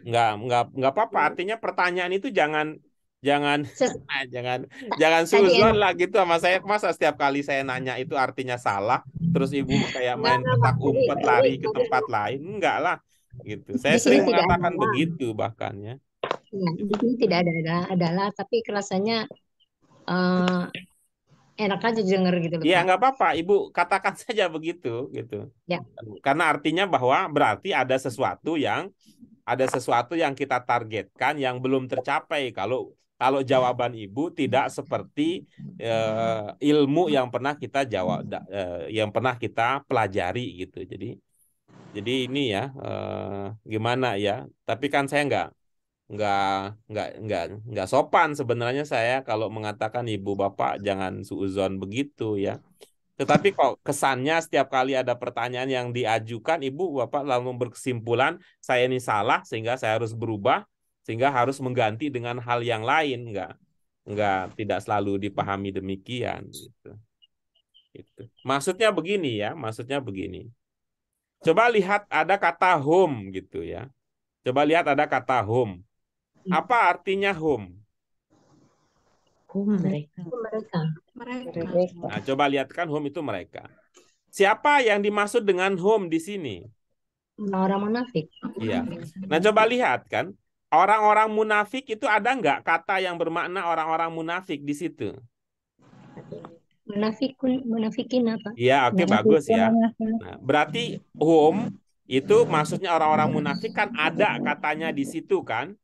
Nggak apa-apa. Artinya pertanyaan itu jangan suzon lah gitu sama saya. Masa setiap kali saya nanya itu artinya salah, terus Ibu kayak main petak umpet lari ke tempat lain, enggak lah gitu. Saya sering mengatakan begitu bahkan ya. Di sini tidak ada adalah, tapi rasanya enak aja denger gitu loh, Iya, Pak. nggak apa-apa, Ibu katakan saja begitu gitu. Ya. Karena artinya bahwa berarti ada sesuatu yang kita targetkan yang belum tercapai kalau jawaban Ibu tidak seperti ilmu yang pernah kita yang pernah kita pelajari gitu. Jadi ini ya gimana ya? Tapi kan saya nggak sopan sebenarnya saya kalau mengatakan Ibu Bapak jangan suuzon begitu ya. Tetapi kok kesannya setiap kali ada pertanyaan yang diajukan, Ibu Bapak lalu berkesimpulan saya ini salah sehingga saya harus berubah, sehingga harus mengganti dengan hal yang lain. Tidak selalu dipahami demikian. Gitu. Maksudnya begini. Coba lihat ada kata home gitu ya. Coba lihat ada kata home. Apa artinya home? Mereka. Nah, coba lihat kan home itu mereka. Siapa yang dimaksud dengan home di sini? Orang munafik. Iya. Nah, coba lihat kan. Orang-orang munafik itu ada nggak kata yang bermakna orang-orang munafik di situ? Munafikin apa? Iya, oke, bagus ya. Nah, berarti home itu maksudnya orang-orang munafik kan ada katanya di situ kan?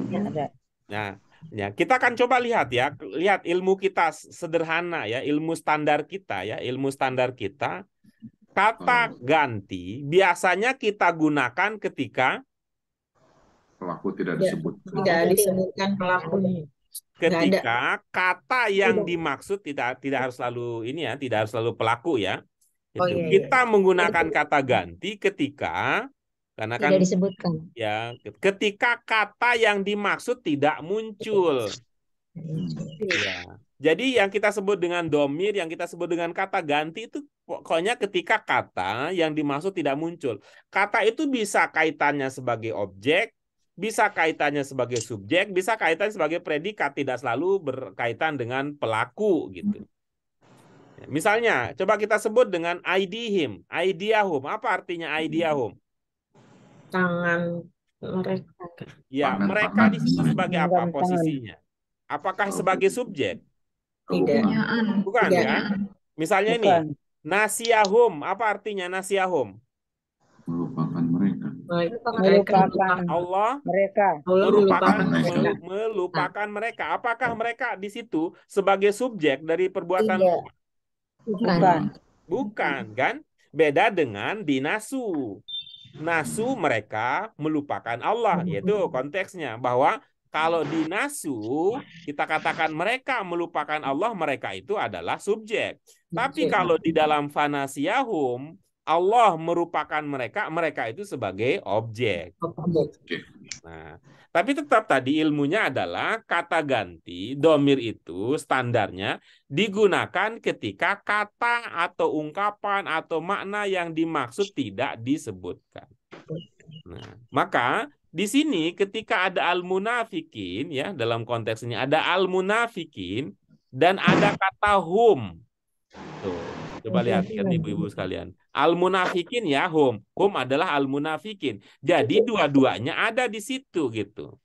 Ada. Nah, ya, kita akan coba lihat ya. Lihat ilmu kita sederhana ya, ilmu standar kita ya, kata ganti biasanya kita gunakan ketika pelaku tidak disebutkan. Tidak disebutkan pelakunya. Ketika kata yang dimaksud tidak harus selalu ini ya, tidak harus selalu pelaku ya. Oh, Itu. iya. Kita menggunakan kata ganti ketika karena kan Tidak disebutkan. Ya, ketika kata yang dimaksud tidak muncul. Ya. Jadi yang kita sebut dengan domir, yang kita sebut dengan kata ganti itu pokoknya ketika kata yang dimaksud tidak muncul. Kata itu bisa kaitannya sebagai objek, bisa kaitannya sebagai subjek, bisa kaitannya sebagai predikat, tidak selalu berkaitan dengan pelaku gitu. Misalnya, coba kita sebut dengan aidihim, aidiyahum. Apa artinya aidiyahum? Tangan mereka. Ya, mereka di situ sebagai apa posisinya? Apakah sebagai subjek? Tidak. Bukan kan? Misalnya ini, nasiyahum. Apa artinya nasiyahum? Melupakan Allah mereka. Allah merupakan melupakan mereka. melupakan mereka. Apakah mereka di situ sebagai subjek dari perbuatan Tidak. lupa? Bukan. Bukan, kan? Beda dengan dinasu. Nasu mereka melupakan Allah, yaitu konteksnya bahwa kalau dinasu kita katakan mereka melupakan Allah, mereka itu adalah subjek. Tapi kalau di dalam fanasiyahum Allah merupakan mereka, mereka itu sebagai objek. Nah, tapi tetap tadi ilmunya adalah kata ganti, domir itu standarnya digunakan ketika kata atau ungkapan atau makna yang dimaksud tidak disebutkan. Nah, maka di sini ketika ada al-munafikin, ya dalam konteks ini ada al-munafikin dan ada kata hum. Tuh, coba lihat kan ibu-ibu sekalian. Al-munafikin ya hum. Hum adalah al-munafikin. Jadi dua-duanya ada di situ gitu.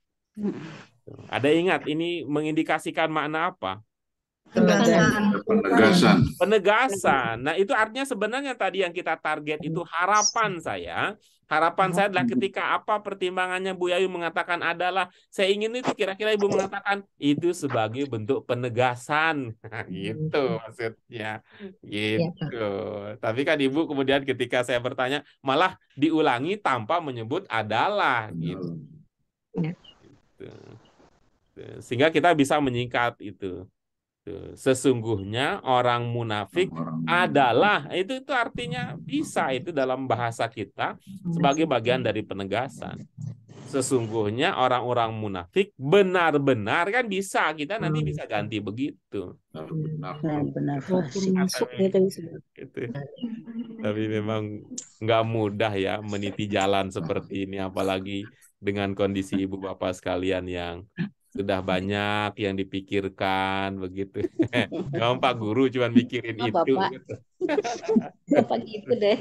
Ada ingat ini mengindikasikan makna apa? Penegasan. Penegasan. Nah, itu artinya sebenarnya tadi yang kita target itu harapan saya. Harapan saya adalah ketika apa pertimbangannya Bu Yayu mengatakan adalah saya ingin itu kira-kira Ibu mengatakan itu sebagai bentuk penegasan. Gitu maksudnya. Gitu. Tapi kan Ibu kemudian ketika saya bertanya malah diulangi tanpa menyebut adalah gitu. Sehingga kita bisa menyingkat itu. Sesungguhnya orang munafik adalah itu artinya bisa itu dalam bahasa kita sebagai bagian dari penegasan. Sesungguhnya orang-orang munafik benar-benar kan bisa kita nanti bisa ganti begitu. Benar-benar Masuk gitu. Gitu. Tapi memang nggak mudah ya meniti jalan seperti ini apalagi dengan kondisi ibu bapak sekalian yang sudah banyak yang dipikirkan begitu. Memang Pak Guru cuma mikirin itu. Bapak. Bapak gitu deh.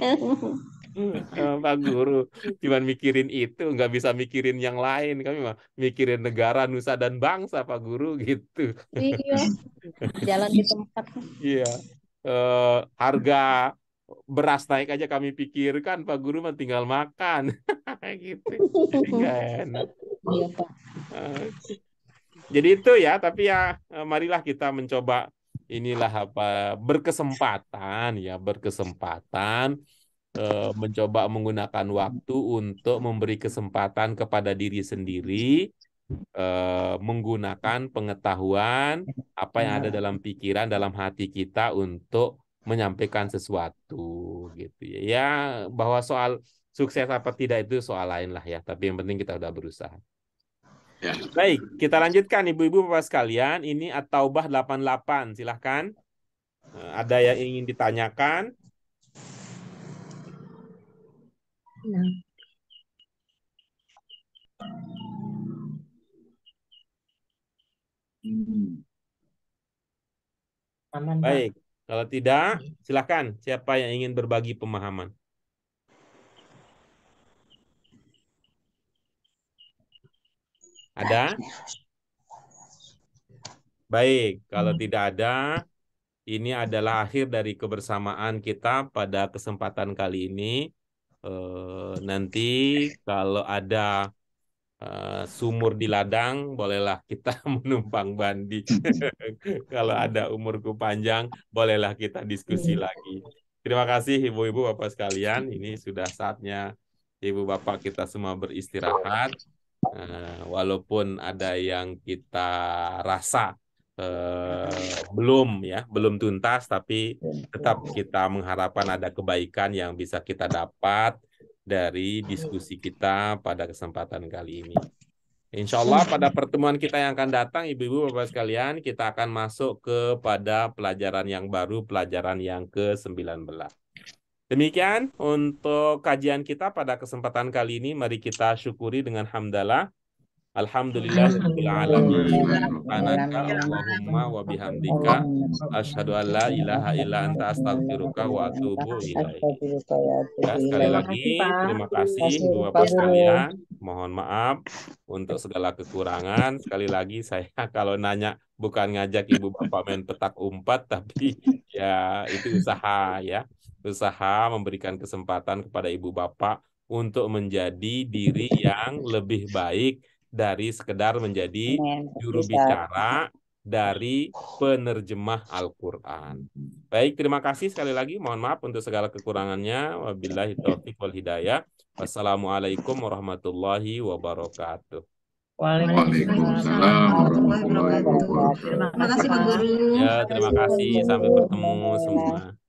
Pak Guru cuma mikirin itu, nggak bisa mikirin yang lain. Kami mah mikirin negara, nusa dan bangsa, Pak Guru gitu. Iya. Jalan di tempat. Iya. Harga beras naik aja kami pikirkan, Pak Guru mah tinggal makan. Gitu. Nggak enak. Iya, Pak. Jadi itu ya, tapi ya marilah kita mencoba inilah apa berkesempatan mencoba menggunakan waktu untuk memberi kesempatan kepada diri sendiri menggunakan pengetahuan apa yang ada dalam pikiran dalam hati kita untuk menyampaikan sesuatu gitu ya. Ya bahwa soal sukses apa tidak itu soal lain lah ya, tapi yang penting kita udah berusaha. Ya. Baik, kita lanjutkan Ibu-ibu Bapak sekalian. Ini At-Taubah 88, silahkan. Ada yang ingin ditanyakan? Baik, kalau tidak, silahkan. Siapa yang ingin berbagi pemahaman? Ada? Baik, kalau tidak ada, ini adalah akhir dari kebersamaan kita pada kesempatan kali ini. Nanti kalau ada sumur di ladang, bolehlah kita menumpang bandi. Kalau ada umurku panjang, bolehlah kita diskusi lagi. Terima kasih Ibu-ibu Bapak sekalian. Ini sudah saatnya Ibu Bapak kita semua beristirahat. Walaupun ada yang kita rasa belum tuntas, tapi tetap kita mengharapkan ada kebaikan yang bisa kita dapat dari diskusi kita pada kesempatan kali ini. Insya Allah pada pertemuan kita yang akan datang, Ibu-ibu Bapak sekalian, kita akan masuk kepada pelajaran yang baru, pelajaran yang ke-19. Demikian untuk kajian kita pada kesempatan kali ini. Mari kita syukuri dengan hamdalah. Alhamdulillahirabbil alamin. Subhanaka Allahumma wa bihamdika asyhadu an la ilaha illa anta astaghfiruka wa atubu ilaik. Ya, sekali lagi terima kasih Ibu Bapak sekalian. Mohon maaf untuk segala kekurangan. Sekali lagi saya kalau nanya bukan ngajak Ibu Bapak main petak umpat, tapi ya itu usaha ya. Usaha memberikan kesempatan kepada Ibu Bapak untuk menjadi diri yang lebih baik dari sekedar menjadi juru bicara dari penerjemah Al-Quran. Baik, terima kasih sekali lagi. Mohon maaf untuk segala kekurangannya. Wabillahi taufiq wal hidayah. Wassalamualaikum warahmatullahi wabarakatuh. Waalaikumsalam warahmatullahi wabarakatuh. Terima kasih Pak Guru. Ya, terima kasih. Sampai bertemu semua.